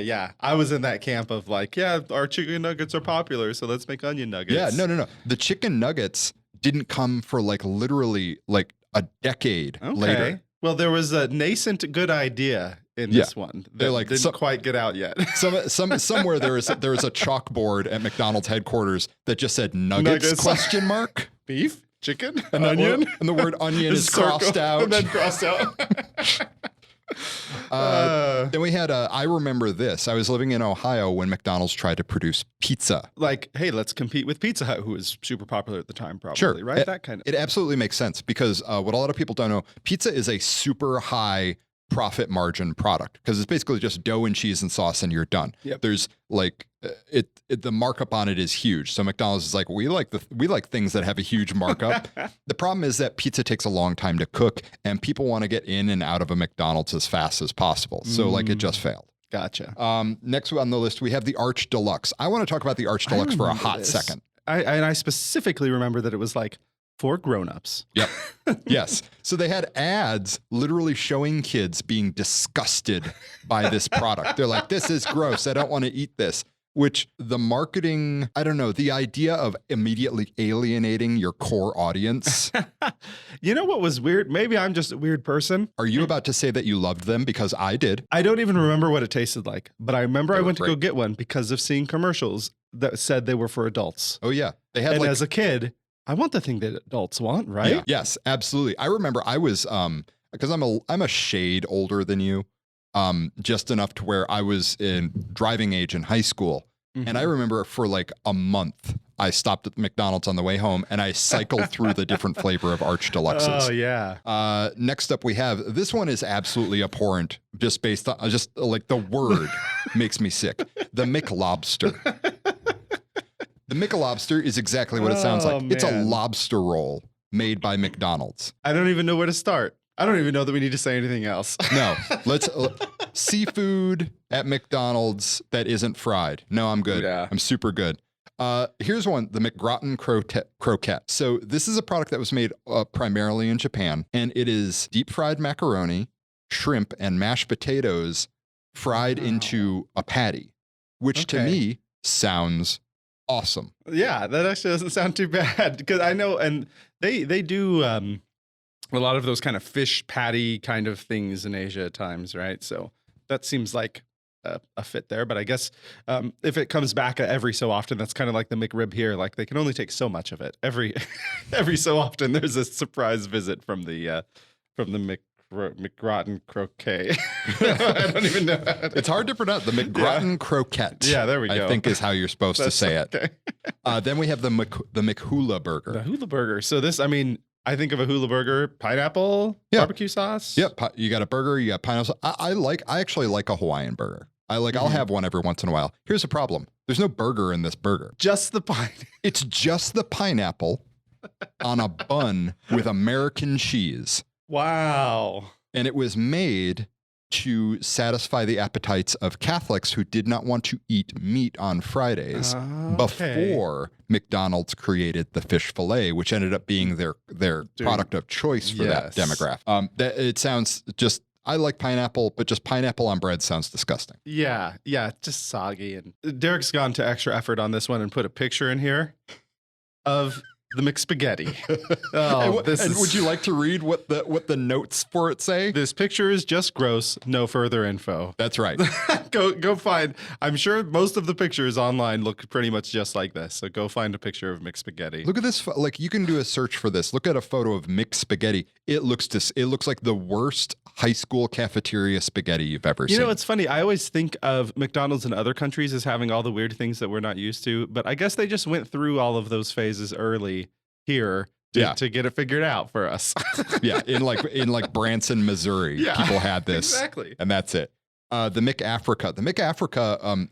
yeah. I was in that camp of like, yeah, our chicken nuggets are popular, so let's make onion nuggets. Yeah, no. The chicken nuggets didn't come for like literally like a decade later. Well, there was a nascent good idea in this one that like didn't quite get out yet. Somewhere there was a chalkboard at McDonald's headquarters that just said nuggets? Question mark. Beef, chicken, an onion, and the word onion is crossed out. And then crossed out. Then we had I remember this. I was living in Ohio when McDonald's tried to produce pizza. Like, hey, let's compete with Pizza Hut, who was super popular at the time, probably. Sure. Right? That kind of. It absolutely makes sense because what a lot of people don't know, pizza is a super high profit margin product because it's basically just dough and cheese and sauce and you're done. Yep. There's like the markup on it is huge. So McDonald's is like, we like things that have a huge markup. The problem is that pizza takes a long time to cook and people want to get in and out of a McDonald's as fast as possible. So like it just failed. Gotcha. Next on the list, we have the Arch Deluxe. I want to talk about the Arch Deluxe for a hot second. I specifically remember that it was like for grown-ups. Yep. Yes. So they had ads literally showing kids being disgusted by this product. They're like, this is gross. I don't want to eat this. Which the marketing, I don't know, the idea of immediately alienating your core audience. You know what was weird? Maybe I'm just a weird person. Are you about to say that you loved them? Because I did. I don't even remember what it tasted like, but I remember I went to go get one because of seeing commercials that said they were for adults. Oh, yeah. They had as a kid, I want the thing that adults want, right? Yeah. Yes, absolutely. I remember I was, because I'm a shade older than you, just enough to where I was in driving age in high school. Mm-hmm. And I remember for like a month, I stopped at the McDonald's on the way home and I cycled through the different flavor of Arch Deluxes. Oh, yeah. Next up, we have, this one is absolutely abhorrent, just based on, just like the word makes me sick. The Mclobster. The Mclobster is exactly what it sounds like. Man. It's a lobster roll made by McDonald's. I don't even know where to start. I don't even know that we need to say anything else. No, let's seafood at McDonald's that isn't fried. No, I'm good. Yeah. I'm super good. Here's one, the McGratin croquette. So this is a product that was made primarily in Japan, and it is deep fried macaroni, shrimp, and mashed potatoes fried into a patty, which to me sounds awesome. Yeah, that actually doesn't sound too bad because I know, and they do a lot of those kind of fish patty kind of things in Asia at times, right? So that seems like a fit there. But I guess if it comes back every so often, that's kind of like the McRib here. Like they can only take so much of it. Every so often, there's a surprise visit from the McGratin croquet. I don't even know. It's hard to pronounce. The McGratin croquette. Yeah, there we go. I think is how you're supposed to say it. Okay. Then we have the McHula burger. The hula burger. So this, I mean, I think of a hula burger, pineapple, barbecue sauce. Yep. You got a burger, you got pineapple. I actually like a Hawaiian burger. I'll have one every once in a while. Here's the problem. There's no burger in this burger. Just the pine. It's just the pineapple on a bun with American cheese. Wow. And it was made to satisfy the appetites of Catholics who did not want to eat meat on Fridays before McDonald's created the fish fillet, which ended up being their product of choice for that demographic. It sounds just, I like pineapple, but just pineapple on bread sounds disgusting. Yeah, just soggy. And Derek's gone to extra effort on this one and put a picture in here of the McSpaghetti. And would you like to read what the notes for it say? This picture is just gross. No further info. That's right. Go find. I'm sure most of the pictures online look pretty much just like this. So go find a picture of McSpaghetti. Look at this. Like you can do a search for this. Look at a photo of McSpaghetti. It looks like the worst high school cafeteria spaghetti you've ever seen. You know, it's funny. I always think of McDonald's in other countries as having all the weird things that we're not used to, but I guess they just went through all of those phases early here to get it figured out for us. Yeah, in like Branson, Missouri, people had this. Exactly. And that's it. The McAfrica. The McAfrica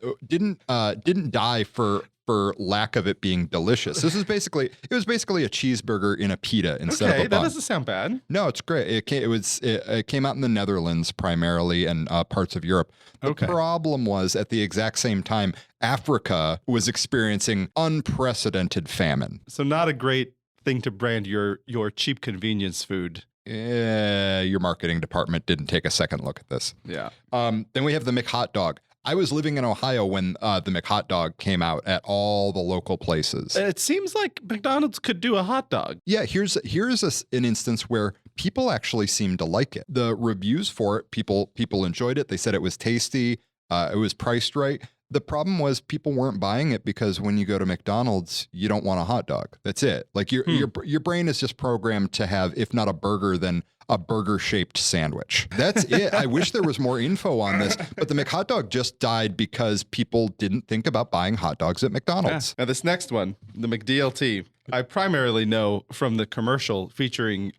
didn't die for for lack of it being delicious. It was basically a cheeseburger in a pita instead of a bun. That doesn't sound bad. No, it's great. It came out in the Netherlands primarily and parts of Europe. The problem was at the exact same time, Africa was experiencing unprecedented famine. So not a great thing to brand your cheap convenience food. Your marketing department didn't take a second look at this. Yeah. Then we have the Mc-Hot Dog. I was living in Ohio when the Mc-Hot Dog came out at all the local places. It seems like McDonald's could do a hot dog. Yeah, here's an instance where people actually seemed to like it. The reviews for it, people enjoyed it. They said it was tasty. It was priced right. The problem was people weren't buying it because when you go to McDonald's, you don't want a hot dog. That's it. Like your brain is just programmed to have, if not a burger, then a burger-shaped sandwich. That's it. I wish there was more info on this, but the Mc-Hot Dog just died because people didn't think about buying hot dogs at McDonald's. Yeah. Now this next one, the McDLT, I primarily know from the commercial featuring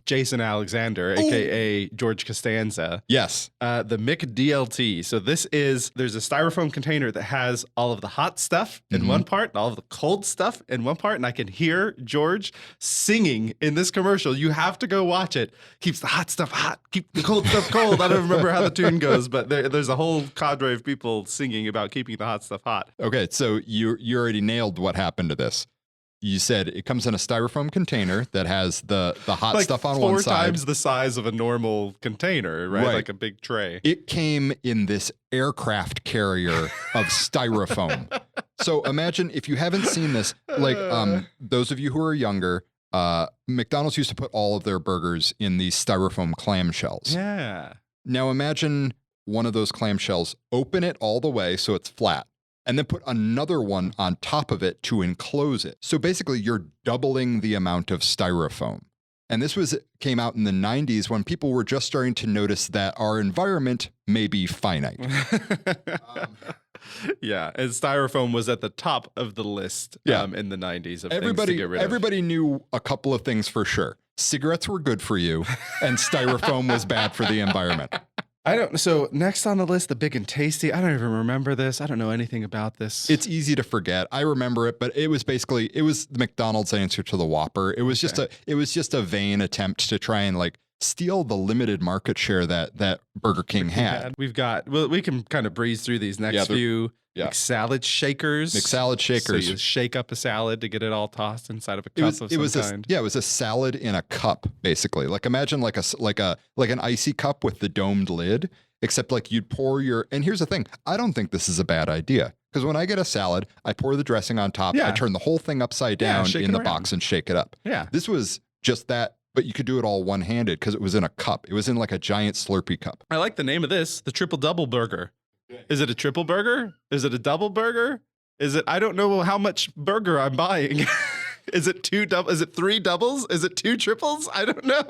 Jason Alexander, aka George Costanza. Yes. The McDLT. So there's a styrofoam container that has all of the hot stuff in one part and all of the cold stuff in one part. And I can hear George singing in this commercial. You have to go watch it. Keeps the hot stuff hot, keep the cold stuff cold. I don't remember how the tune goes, but there's a whole cadre of people singing about keeping the hot stuff hot. Okay, so you already nailed what happened to this. You said it comes in a styrofoam container that has the hot stuff on one side. 4 times the size of a normal container, right? Like a big tray. It came in this aircraft carrier of styrofoam. So imagine if you haven't seen this, like those of you who are younger, McDonald's used to put all of their burgers in these styrofoam clamshells. Yeah. Now imagine one of those clamshells, open it all the way so it's flat, and then put another one on top of it to enclose it. So basically you're doubling the amount of styrofoam. And this came out in the 90s when people were just starting to notice that our environment may be finite. Yeah, and styrofoam was at the top of the list in the 90s of things to get rid of. Everybody knew a couple of things for sure. Cigarettes were good for you, and styrofoam was bad for the environment. So next on the list, the Big and Tasty. I don't even remember this. I don't know anything about this. It's easy to forget. I remember it, but it was the McDonald's answer to the Whopper. It was just a vain attempt to try and like steal the limited market share that Burger King had. We can kind of breeze through these next few. Yeah. Salad shakers. McSalad shakers. So you shake up a salad to get it all tossed inside of a cup of some kind. It was a salad in a cup, basically. Like imagine like an icy cup with the domed lid, except like you'd pour and here's the thing, I don't think this is a bad idea. Because when I get a salad, I pour the dressing on top, I turn the whole thing upside down in the box and shake it up. Yeah. This was just that, but you could do it all one-handed because it was in a cup. It was in like a giant Slurpee cup. I like the name of this, the Triple Double Burger. Is it a triple burger? Is it a double burger? I don't know how much burger I'm buying. Is it 3 doubles? Is it 2 triples? I don't know.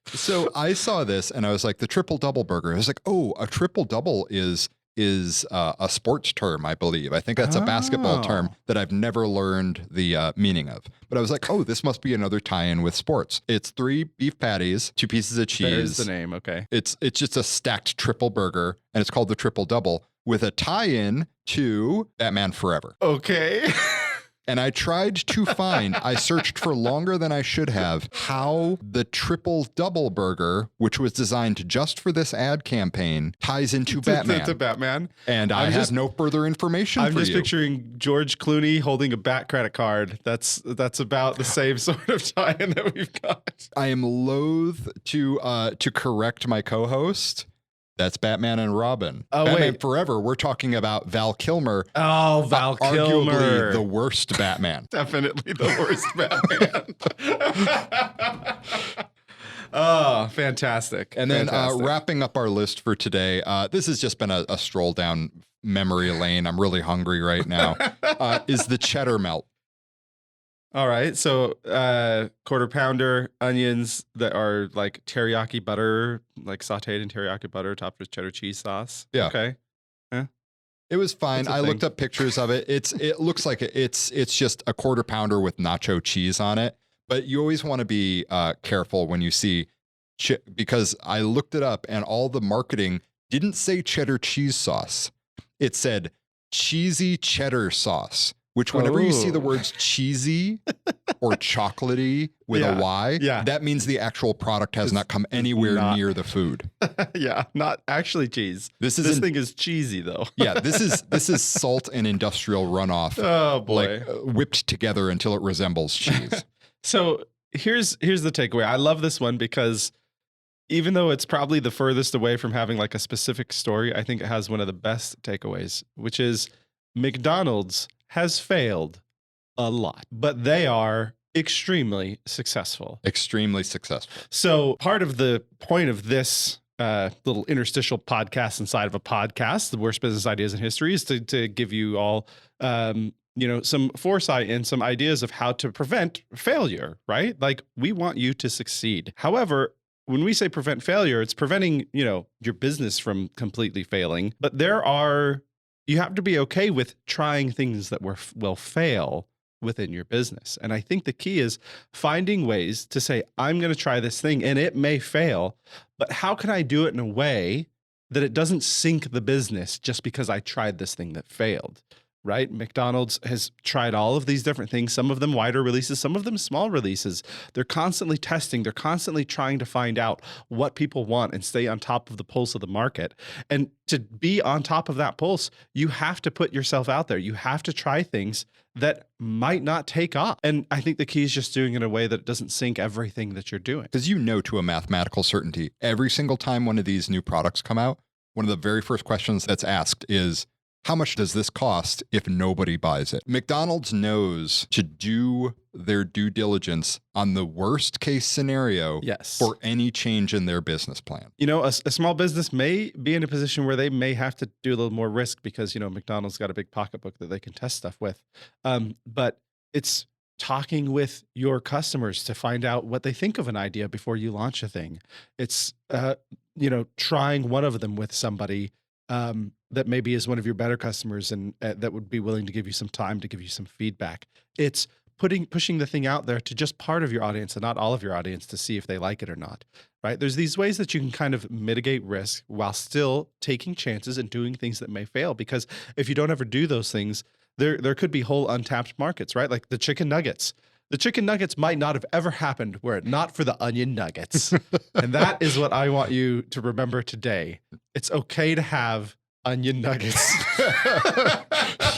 So I saw this and I was like, the triple double burger. I was like, oh, a triple double is a sports term, I believe. I think that's a basketball term that I've never learned the meaning of. But I was like, oh, this must be another tie-in with sports. It's 3 beef patties, 2 pieces of cheese. There's the name, okay. It's just a stacked triple burger, and it's called the triple double with a tie-in to Batman Forever. Okay. And I tried to I searched for longer than I should have, how the triple double burger, which was designed just for this ad campaign, ties into Batman. To Batman. And I have no further information for you. I'm just picturing George Clooney holding a Bat credit card. That's about the same sort of tie-in that we've got. I am loath to correct my co-host. That's Batman and Robin. Oh, Batman Forever, we're talking about Val Kilmer. Oh, Val Kilmer. Arguably the worst Batman. Definitely the worst Batman. Oh, fantastic. And then wrapping up our list for today, this has just been a stroll down memory lane. I'm really hungry right now, is the Cheddar Melt. All right. So 1/4 pounder onions that are like teriyaki butter, like sauteed in teriyaki butter topped with cheddar cheese sauce. Yeah. Okay. It was fine. I looked up pictures of it. It looks like it's just a 1/4 pounder with nacho cheese on it. But you always want to be careful when you see, because I looked it up and all the marketing didn't say cheddar cheese sauce. It said cheesy cheddar sauce. which whenever you see the words cheesy or chocolatey with a Y, that means the actual product has not come anywhere near the food. Yeah, not actually cheese. This thing is cheesy though. Yeah, this is salt and industrial runoff. Oh boy, like whipped together until it resembles cheese. So here's the takeaway. I love this one because even though it's probably the furthest away from having like a specific story, I think it has one of the best takeaways, which is McDonald's has failed a lot, but they are extremely successful. Extremely successful. So part of the point of this little interstitial podcast inside of a podcast, the worst business ideas in history, is to give you all, some foresight and some ideas of how to prevent failure, right? Like we want you to succeed. However, when we say prevent failure, it's preventing, your business from completely failing. But you have to be okay with trying things that will fail within your business. And I think the key is finding ways to say, I'm going to try this thing and it may fail, but how can I do it in a way that it doesn't sink the business just because I tried this thing that failed? Right? McDonald's has tried all of these different things, some of them wider releases, some of them small releases. They're constantly testing. They're constantly trying to find out what people want and stay on top of the pulse of the market. And to be on top of that pulse, you have to put yourself out there. You have to try things that might not take off. And I think the key is just doing it in a way that it doesn't sink everything that you're doing. Because to a mathematical certainty, every single time one of these new products come out, one of the very first questions that's asked is, how much does this cost if nobody buys it? McDonald's knows to do their due diligence on the worst case scenario for any change in their business plan. A small business may be in a position where they may have to do a little more risk because, McDonald's got a big pocketbook that they can test stuff with. But it's talking with your customers to find out what they think of an idea before you launch a thing. It's, trying one of them with somebody that maybe is one of your better customers and that would be willing to give you some time to give you some feedback. It's pushing the thing out there to just part of your audience and not all of your audience to see if they like it or not, right? There's these ways that you can kind of mitigate risk while still taking chances and doing things that may fail. Because if you don't ever do those things, there could be whole untapped markets, right? Like the chicken nuggets. The chicken nuggets might not have ever happened were it not for the onion nuggets. And that is what I want you to remember today. It's okay to have onion nuggets.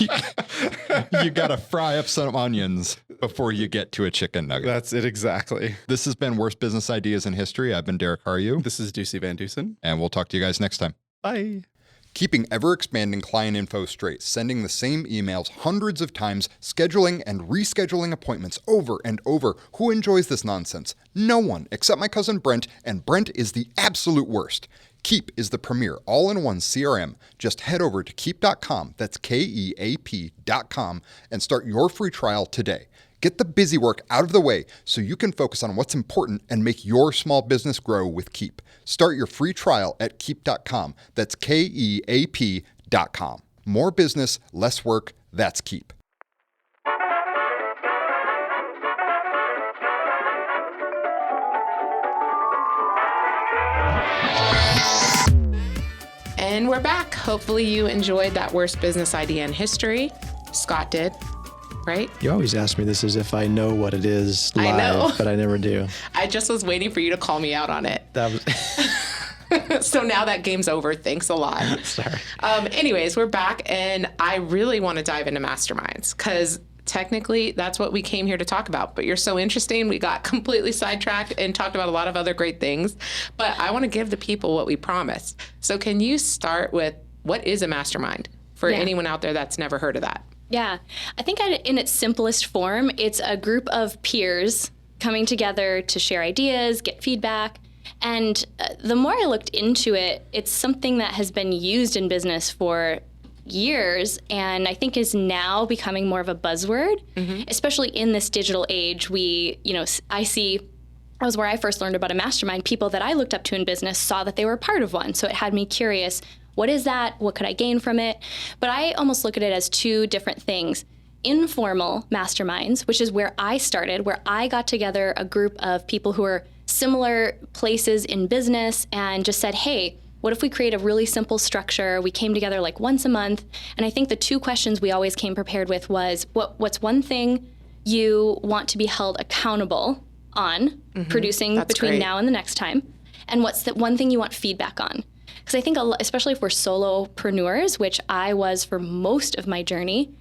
You got to fry up some onions before you get to a chicken nugget. That's it exactly. This has been Worst Business Ideas in History. I've been Derek Haryu. This is Ducey Van Dusen. And we'll talk to you guys next time. Bye. Keeping ever-expanding client info straight, sending the same emails hundreds of times, scheduling and rescheduling appointments over and over. Who enjoys this nonsense? No one, except my cousin Brent, and Brent is the absolute worst. Keap is the premier all-in-one CRM. Just head over to keap.com, that's Keap.com, and start your free trial today. Get the busy work out of the way so you can focus on what's important and make your small business grow with Keap. Start your free trial at Keap.com. That's Keap.com. More business, less work, that's Keap. And we're back. Hopefully you enjoyed that worst business idea in history. Scott did. Right? You always ask me this as if I know what it is live, I know. But I never do. I just was waiting for you to call me out on it. That was So now that game's over. Thanks a lot. Sorry. Anyways, we're back, and I really want to dive into masterminds because technically that's what we came here to talk about. But you're so interesting. We got completely sidetracked and talked about a lot of other great things. But I want to give the people what we promised. So can you start with what is a mastermind for anyone out there that's never heard of that? Yeah, I think in its simplest form, it's a group of peers coming together to share ideas, get feedback. And the more I looked into it, it's something that has been used in business for years and I think is now becoming more of a buzzword, especially in this digital age. I see, that was where I first learned about a mastermind. People that I looked up to in business saw that they were part of one. So it had me curious. What is that? What could I gain from it? But I almost look at it as two different things. Informal masterminds, which is where I started, where I got together a group of people who are similar places in business and just said, hey, What if we create a really simple structure? We came together like once a month. And I think the 2 questions we always came prepared with was, what's one thing you want to be held accountable on producing between now and the next time? And what's the one thing you want feedback on? Because I think, especially if we're solopreneurs, which I was for most of my journey,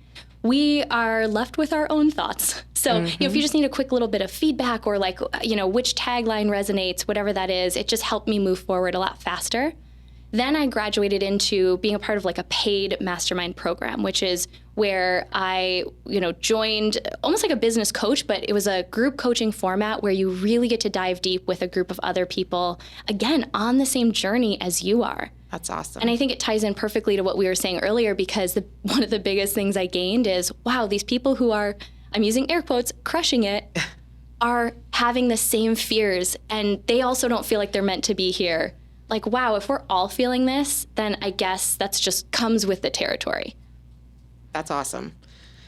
we are left with our own thoughts. So if you just need a quick little bit of feedback or like, which tagline resonates, whatever that is, it just helped me move forward a lot faster. Then I graduated into being a part of like a paid mastermind program, which is where I, joined almost like a business coach, but it was a group coaching format where you really get to dive deep with a group of other people, again, on the same journey as you are. That's awesome. And I think it ties in perfectly to what we were saying earlier, because one of the biggest things I gained is, wow, these people who are, I'm using air quotes, crushing it, are having the same fears, and they also don't feel like they're meant to be here. Like, wow, if we're all feeling this, then I guess that's just comes with the territory. That's awesome.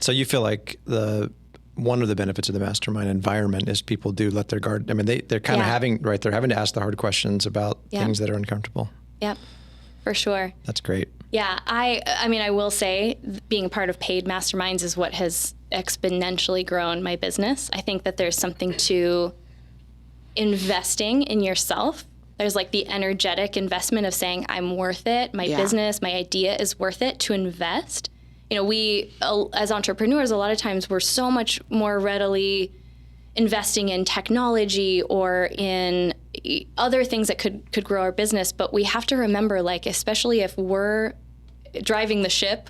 So you feel like one of the benefits of the mastermind environment is people do let their guard. I mean, they're kind of having to ask the hard questions about things that are uncomfortable. Yep, for sure. That's great. Yeah, I mean, I will say being a part of paid masterminds is what has exponentially grown my business. I think that there's something to investing in yourself. There's like the energetic investment of saying, I'm worth it. My business, my idea is worth it to invest. We, as entrepreneurs, a lot of times we're so much more readily investing in technology or in other things that could grow our business. But we have to remember, like, especially if we're driving the ship,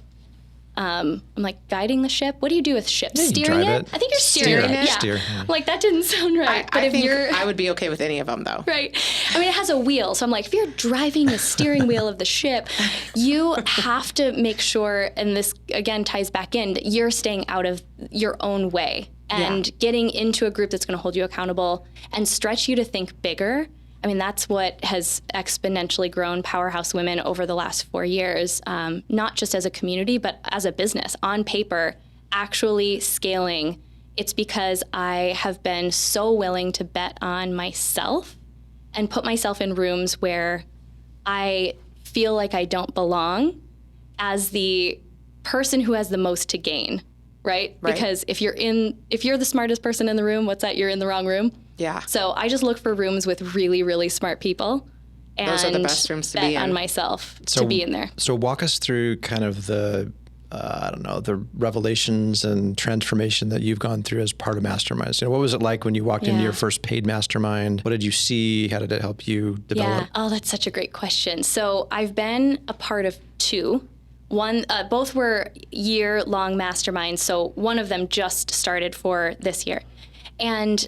I'm like, guiding the ship? What do you do with ships? Steering it? I think you're steering it. Yeah. Steer. Like, that didn't sound right. But I would be okay with any of them, though. Right. I mean, it has a wheel. So I'm like, if you're driving the steering wheel of the ship, you have to make sure, and this, again, ties back in, that you're staying out of your own way and getting into a group that's going to hold you accountable and stretch you to think bigger. I mean, that's what has exponentially grown Powerhouse Women over the last 4 years, not just as a community, but as a business. On paper, actually scaling, it's because I have been so willing to bet on myself and put myself in rooms where I feel like I don't belong as the person who has the most to gain, right? Because if you're the smartest person in the room, what's that? You're in the wrong room. Yeah. So I just look for rooms with really, really smart people, and those are the best rooms to be in. On myself to be in there. So walk us through kind of the, the revelations and transformation that you've gone through as part of Masterminds. What was it like when you walked into your first paid mastermind? What did you see? How did it help you develop? Yeah. Oh, that's such a great question. So I've been a part of 2. One, both were year-long masterminds. So one of them just started for this year. And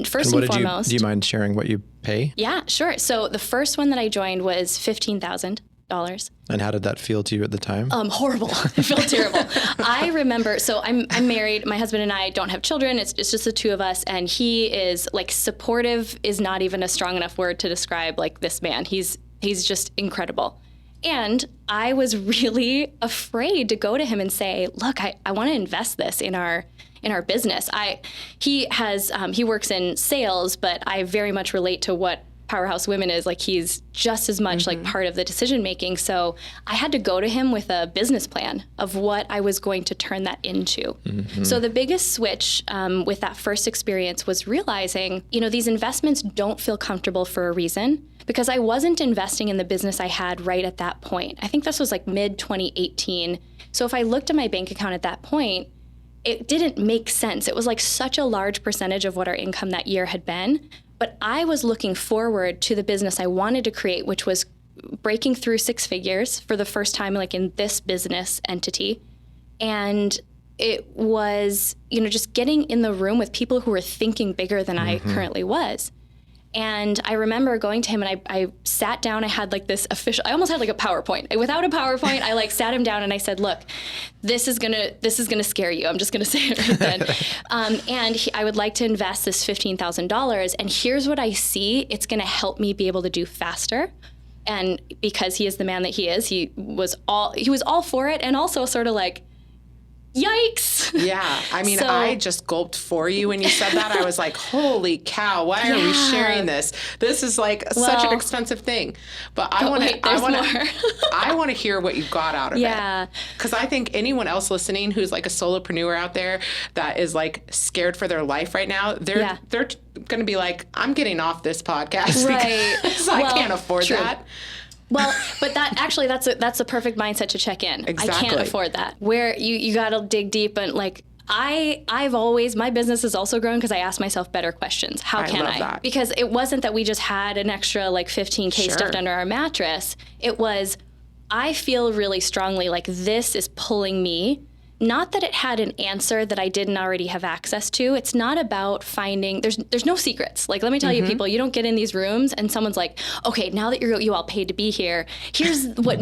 first and foremost, do you mind sharing what you pay? Yeah, sure. So the first one that I joined was $15,000. And how did that feel to you at the time? Horrible. It felt terrible. I remember, so I'm married. My husband and I don't have children. It's just the 2 of us. And he is like, supportive is not even a strong enough word to describe like this man. He's just incredible. And I was really afraid to go to him and say, look, I want to invest this in our business. He works in sales, but I very much relate to what Powerhouse Women is. Like, he's just as much like part of the decision making. So I had to go to him with a business plan of what I was going to turn that into. So the biggest switch with that first experience was realizing, these investments don't feel comfortable for a reason, because I wasn't investing in the business I had right at that point. I think this was like mid 2018. So if I looked at my bank account at that point, it didn't make sense. It was like such a large percentage of what our income that year had been. But I was looking forward to the business I wanted to create, which was breaking through 6 figures for the first time, like in this business entity. And it was, just getting in the room with people who were thinking bigger than I currently was. And I remember going to him and I sat down. I had like this I almost had like a PowerPoint. Without a PowerPoint, I like sat him down and I said, look, this is gonna scare you. I'm just gonna say it right then. I would like to invest this $15,000, and here's what I see. It's gonna help me be able to do faster. And because he is the man that he is, he was all for it, and also sort of like, yikes. Yeah. I mean, So- I just gulped for you when you said that. I was like, holy cow, why are we Yeah. sharing this? This is like such an expensive thing. But I want to hear what you got out of it. Because I think anyone else listening who's like a solopreneur out there that is like scared for their life right now, they're going to be like, I'm getting off this podcast because I can't afford that. Well, but that's a perfect mindset to check in. Exactly. I can't afford that. Where you got to dig deep and like my business has also grown because I asked myself better questions. How can I? That. Because it wasn't that we just had an extra like 15K stuffed under our mattress. It was, I feel really strongly like this is pulling me. Not that it had an answer that I didn't already have access to. It's not about finding, there's no secrets. Like, let me tell you people, you don't get in these rooms and someone's like, okay, now that you all paid to be here, here's what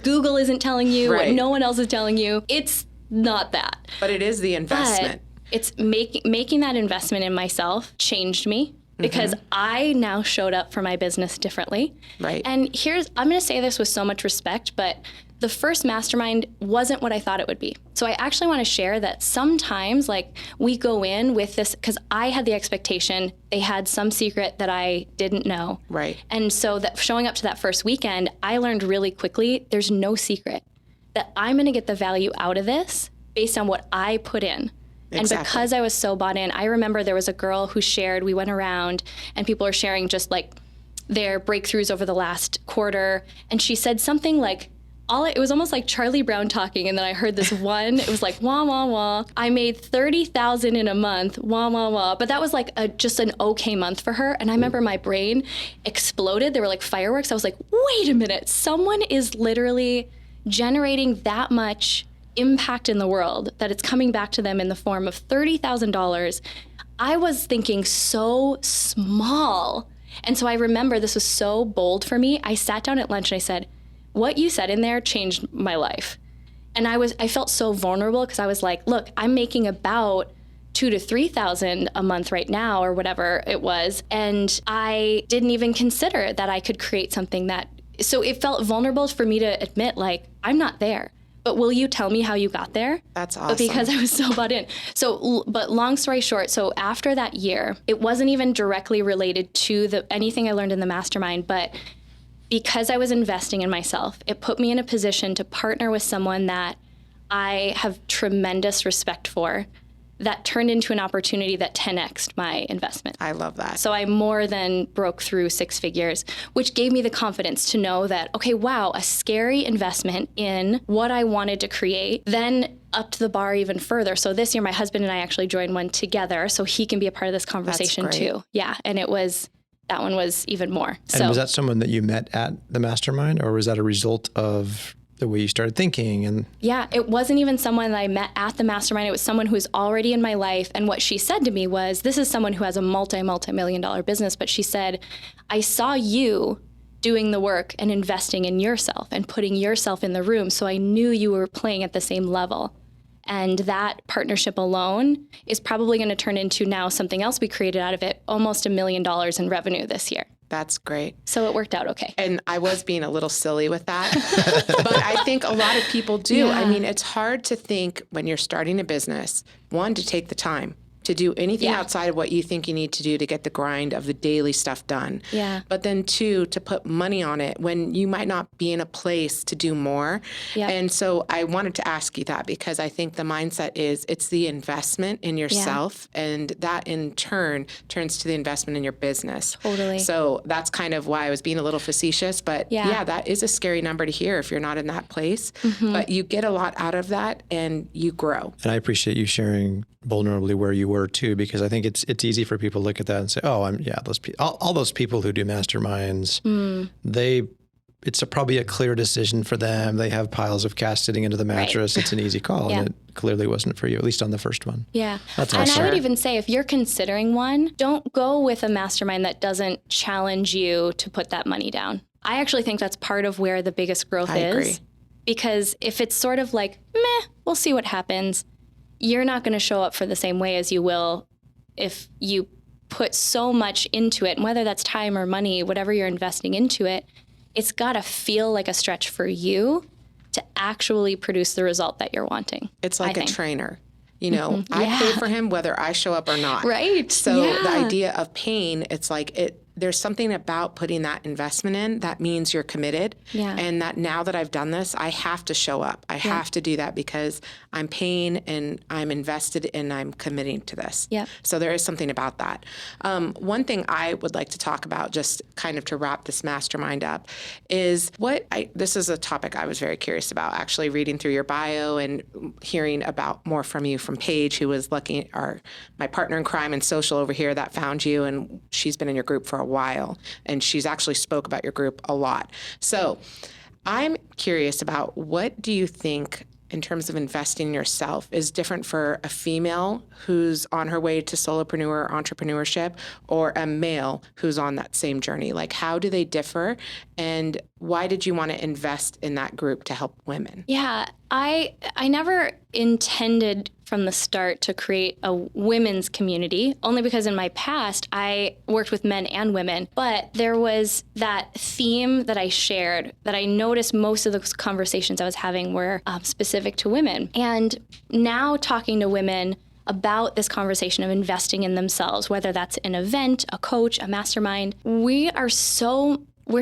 Google isn't telling you, what no one else is telling you. It's not that. But it is the investment. But it's making that investment in myself changed me because I now showed up for my business differently. Right. And I'm going to say this with so much respect, but the first mastermind wasn't what I thought it would be. So I actually want to share that sometimes like we go in with this, because I had the expectation they had some secret that I didn't know. Right. And so that showing up to that first weekend, I learned really quickly, there's no secret. That I'm going to get the value out of this based on what I put in. And because I was so bought in, I remember there was a girl who shared, we went around and people were sharing just like their breakthroughs over the last quarter. And she said something like, it was almost like Charlie Brown talking. And then I heard this one, it was like, wah, wah, wah. I made $30,000 in a month, wah, wah, wah. But that was like just an okay month for her. And I remember my brain exploded. There were like fireworks. I was like, wait a minute. Someone is literally generating that much impact in the world that it's coming back to them in the form of $30,000. I was thinking so small. And so I remember this was so bold for me. I sat down at lunch and I said, what you said in there changed my life. And I felt so vulnerable because I was like, look, I'm making about $2,000 to $3,000 a month right now or whatever it was. And I didn't even consider that I could create something so it felt vulnerable for me to admit like, I'm not there. But will you tell me how you got there? That's awesome. But because I was so bought in. But long story short, so after that year, it wasn't even directly related to anything I learned in the mastermind, but because I was investing in myself, it put me in a position to partner with someone that I have tremendous respect for, that turned into an opportunity that 10x'd my investment. I love that. So I more than broke through 6 figures, which gave me the confidence to know that, okay, wow, a scary investment in what I wanted to create, then upped the bar even further. So this year, my husband and I actually joined one together so he can be a part of this conversation too. Yeah, and that one was even more. And was that someone that you met at the mastermind, or was that a result of the way you started thinking? And yeah, it wasn't even someone that I met at the mastermind. It was someone who was already in my life. And what she said to me was, this is someone who has a multi-million-dollar business, but she said, I saw you doing the work and investing in yourself and putting yourself in the room. So I knew you were playing at the same level. And that partnership alone is probably going to turn into now something else we created out of it, almost $1 million in revenue this year. That's great. So it worked out okay. And I was being a little silly with that. But I think a lot of people do. Yeah. I mean, it's hard to think when you're starting a business, one, to take the time to do anything outside of what you think you need to do to get the grind of the daily stuff done. Yeah. But then 2, to put money on it when you might not be in a place to do more. Yeah. And so I wanted to ask you that because I think the mindset is it's the investment in yourself and that in turn turns to the investment in your business. Totally. So that's kind of why I was being a little facetious, but yeah, that is a scary number to hear if you're not in that place, but you get a lot out of that and you grow. And I appreciate you sharing vulnerably where you were too, because I think it's easy for people to look at that and say, oh, all those people who do masterminds, it's probably a clear decision for them. They have piles of cash sitting into the mattress. Right. It's an easy call. And it clearly wasn't for you, at least on the first one. Yeah. That's awesome. And I would even say if you're considering one, don't go with a mastermind that doesn't challenge you to put that money down. I actually think that's part of where the biggest growth is. Agree. Because if it's sort of like, meh, we'll see what happens, you're not going to show up for the same way as you will if you put so much into it. And whether that's time or money, whatever you're investing into it, it's got to feel like a stretch for you to actually produce the result that you're wanting. It's like a trainer. You know, I pay for him whether I show up or not. Right. So the idea of paying, it's like there's something about putting that investment in that means you're committed. Yeah. And that now that I've done this, I have to show up. I have to do that because I'm paying and I'm invested and I'm committing to this. Yeah. So there is something about that. One thing I would like to talk about, just kind of to wrap this mastermind up, is this is a topic I was very curious about, actually reading through your bio and hearing about more from you from Paige, who was my partner in crime and social over here that found you, and she's been in your group for a while, and she's actually spoke about your group a lot. So I'm curious about, what do you think in terms of investing in yourself is different for a female who's on her way to solopreneur or entrepreneurship, or a male who's on that same journey? Like, how do they differ, and why did you want to invest in that group to help women? Yeah, I never intended from the start to create a women's community, only because in my past I worked with men and women, but there was that theme that I shared that I noticed most of the conversations I was having were specific to women. And now talking to women about this conversation of investing in themselves, whether that's an event, a coach, a mastermind, we're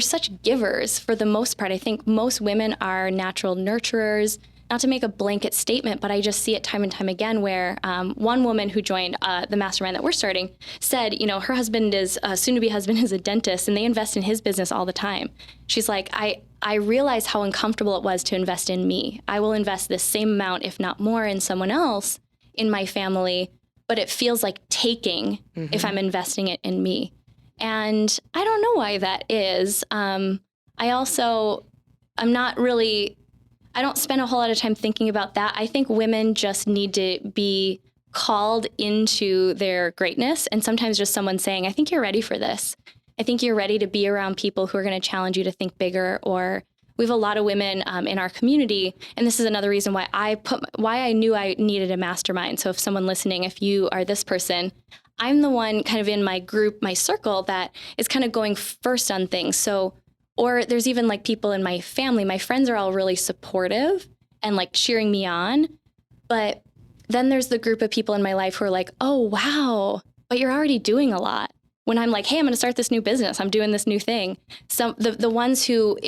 such givers for the most part. I think most women are natural nurturers. Not to make a blanket statement, but I just see it time and time again where one woman who joined the mastermind that we're starting said, her husband soon-to-be husband is a dentist, and they invest in his business all the time. She's like, I realized how uncomfortable it was to invest in me. I will invest the same amount, if not more, in someone else in my family, but it feels like taking if I'm investing it in me. And I don't know why that is. I don't spend a whole lot of time thinking about that. I think women just need to be called into their greatness. And sometimes just someone saying, I think you're ready for this. I think you're ready to be around people who are going to challenge you to think bigger. Or we have a lot of women in our community. And this is another reason why I knew I needed a mastermind. So if someone listening, if you are this person, I'm the one kind of in my group, my circle, that is kind of going first on things. Or there's even like people in my family, my friends are all really supportive and like cheering me on. But then there's the group of people in my life who are like, oh, wow, but you're already doing a lot. When I'm like, hey, I'm going to start this new business, I'm doing this new thing. So the ones who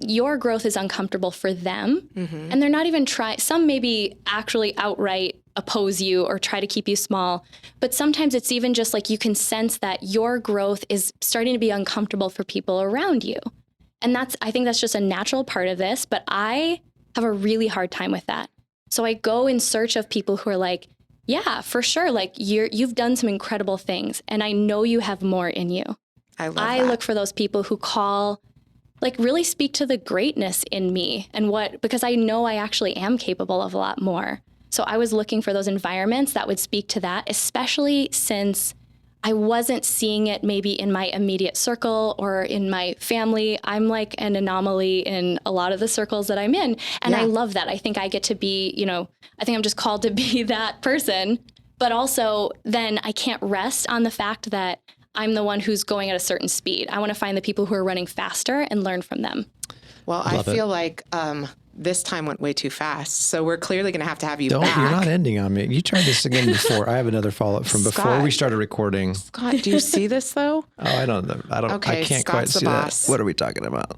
your growth is uncomfortable for them, and they're not even trying, some maybe actually outright oppose you or try to keep you small. But sometimes it's even just like you can sense that your growth is starting to be uncomfortable for people around you. And I think that's just a natural part of this, but I have a really hard time with that. So I go in search of people who are like, yeah, for sure. Like you've done some incredible things, and I know you have more in you. I look for those people who really speak to the greatness in me because I know I actually am capable of a lot more. So I was looking for those environments that would speak to that, especially since I wasn't seeing it maybe in my immediate circle or in my family. I'm like an anomaly in a lot of the circles that I'm in. And I love that. I think I get to be, I think I'm just called to be that person. But also then I can't rest on the fact that I'm the one who's going at a certain speed. I want to find the people who are running faster and learn from them. Well, I feel like this time went way too fast. So we're clearly going to have you back. You're not ending on me. You tried this again before. I have another follow-up from before we started recording. Scott, do you see this though? Oh, I don't know. Okay, I can't Scott's quite see boss. that. What are we talking about?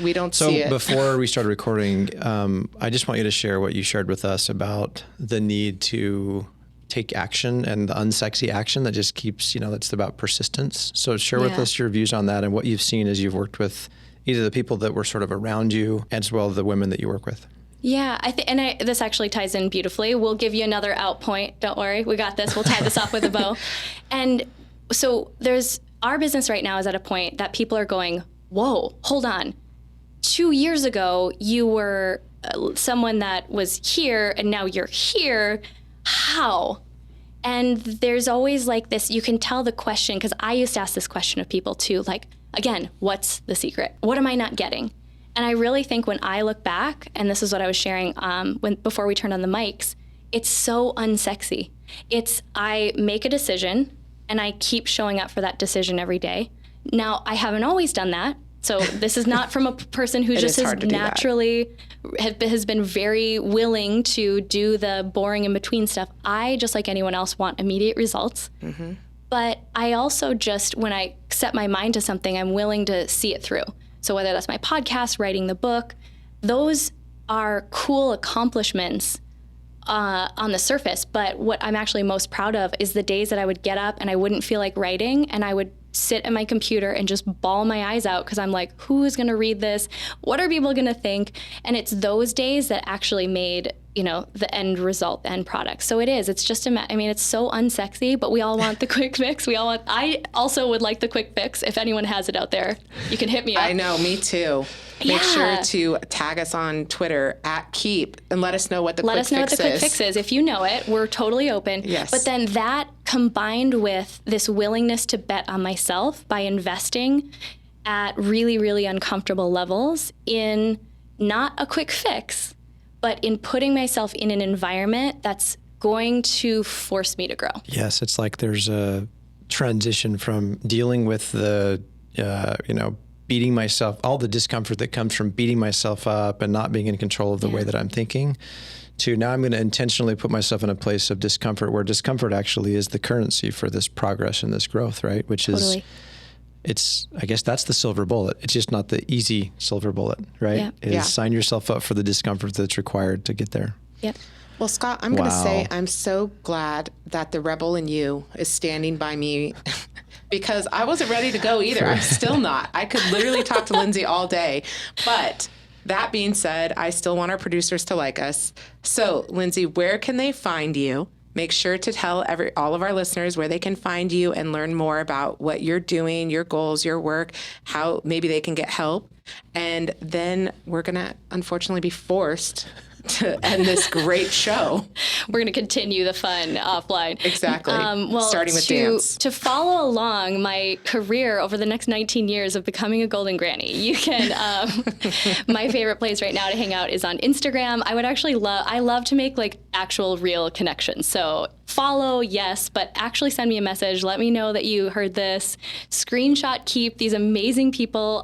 We don't see it. So before we started recording, I just want you to share what you shared with us about the need to take action and the unsexy action that just keeps, that's about persistence. So share with us your views on that and what you've seen as you've worked with either the people that were sort of around you as well as the women that you work with. Yeah, this actually ties in beautifully. We'll give you another out point. Don't worry, we got this. We'll tie this off with a bow. And so our business right now is at a point that people are going, whoa, hold on. 2 years ago, you were someone that was here and now you're here. How? And there's always like this, you can tell the question, because I used to ask this question of people too, like, again, what's the secret? What am I not getting? And I really think when I look back, and this is what I was sharing before we turned on the mics, it's so unsexy. I make a decision and I keep showing up for that decision every day. Now, I haven't always done that. So this is not from a person who just has naturally has been very willing to do the boring in between stuff. I, just like anyone else, want immediate results. Mm-hmm. But I also just, when I set my mind to something, I'm willing to see it through. So whether that's my podcast, writing the book, those are cool accomplishments on the surface. But what I'm actually most proud of is the days that I would get up and I wouldn't feel like writing, and I would sit at my computer and just bawl my eyes out because I'm like, who is going to read this? What are people going to think? And it's those days that actually made, the end result, the end product. So it's just it's so unsexy, but we all want the quick fix. I also would like the quick fix. If anyone has it out there, you can hit me up. I know, me too. Make sure to tag us on Twitter at Keap and let us know what the quick fix is. Let us know what the quick fix is. If you know it, we're totally open. Yes. But then that combined with this willingness to bet on myself by investing at really, really uncomfortable levels in not a quick fix, but in putting myself in an environment that's going to force me to grow. Yes, it's like there's a transition from dealing with the, beating myself, all the discomfort that comes from beating myself up and not being in control of the way that I'm thinking, to now I'm going to intentionally put myself in a place of discomfort, where discomfort actually is the currency for this progress and this growth, right? Which is, I guess that's the silver bullet. It's just not the easy silver bullet, right? Sign yourself up for the discomfort that's required to get there. Yep. Well, Scott, I'm going to say I'm so glad that the rebel in you is standing by me because I wasn't ready to go either. I'm still not. I could literally talk to Lindsey all day. But that being said, I still want our producers to like us. So, Lindsey, where can they find you? Make sure to tell all of our listeners where they can find you and learn more about what you're doing, your goals, your work, how maybe they can get help. And then we're going to unfortunately be forced to end this great show. We're going to continue the fun offline. Exactly. Starting with dance. To follow along my career over the next 19 years of becoming a golden granny, you can, my favorite place right now to hang out is on Instagram. I would actually I love to make like actual real connections. So follow, yes, but actually send me a message. Let me know that you heard this. Screenshot Keap. These amazing people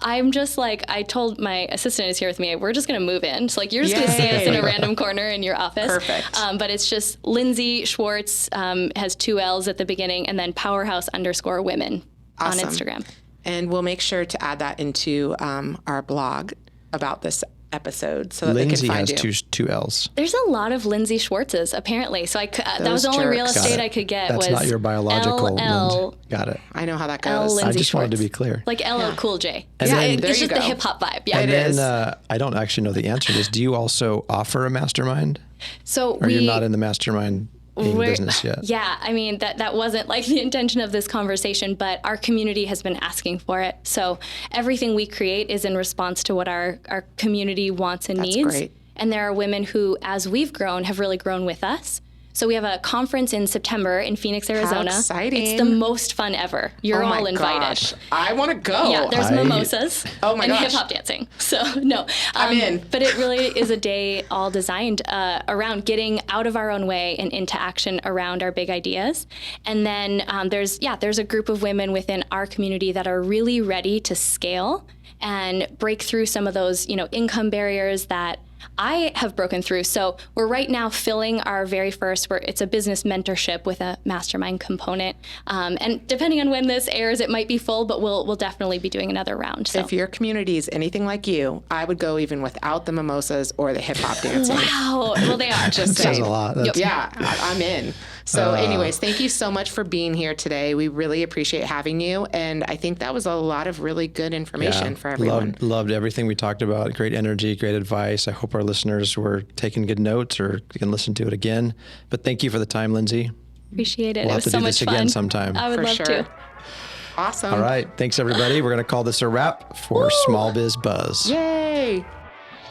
I'm just like, I told my assistant is here with me, we're just going to move in. So like, you're just going to see us in a random corner in your office. Perfect. But it's just Lindsey Schwartz, has 2 L's at the beginning, and then Powerhouse_Women on Instagram. And we'll make sure to add that into our blog about this episode so that Lindsey they can find you. has two L's. There's a lot of Lindsey Schwartzes, apparently. So that was the only real estate I could get. That's was not your biological LL. Got it. I know how that goes. I just wanted to be clear. Like LL Cool J. And then, it's just the hip hop vibe. Yeah, it is. I don't actually know the answer to this. Do you also offer a mastermind? So or you're not in the mastermind business yet? Yeah, I mean, that wasn't like the intention of this conversation, but our community has been asking for it. So everything we create is in response to what our community wants and needs. Great. And there are women who, as we've grown, have really grown with us. So we have a conference in September in Phoenix, Arizona. How exciting. It's the most fun ever. You're all invited. Gosh. I want to go. Yeah, there's mimosas and gosh. hip-hop dancing. So, no. I'm in. But it really is a day all designed around getting out of our own way and into action around our big ideas. And then there's a group of women within our community that are really ready to scale and break through some of those, income barriers that I have broken through. So we're right now filling our very first, it's a business mentorship with a mastermind component. And depending on when this airs, it might be full, but we'll definitely be doing another round. So. If your community is anything like you, I would go even without the mimosas or the hip hop dancing. Wow. Well, they are. Just saying. Says a lot. Yeah, I'm in. So anyways, thank you so much for being here today. We really appreciate having you. And I think that was a lot of really good information for everyone. Loved everything we talked about. Great energy, great advice. I hope our listeners were taking good notes or can listen to it again. But thank you for the time, Lindsey. Appreciate it. We'll It was have to so do much this fun. again sometime. I would For love sure. to. Awesome. All right. Thanks, everybody. We're going to call this a wrap for Small Biz Buzz. Yay.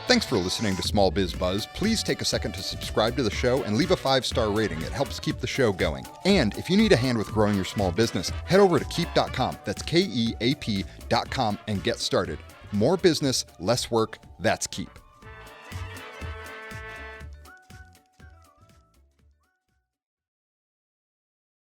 Thanks for listening to Small Biz Buzz. Please take a second to subscribe to the show and leave a 5-star rating. It helps keep the show going. And if you need a hand with growing your small business, head over to Keap.com. That's Keap.com and get started. More business, less work. That's Keap.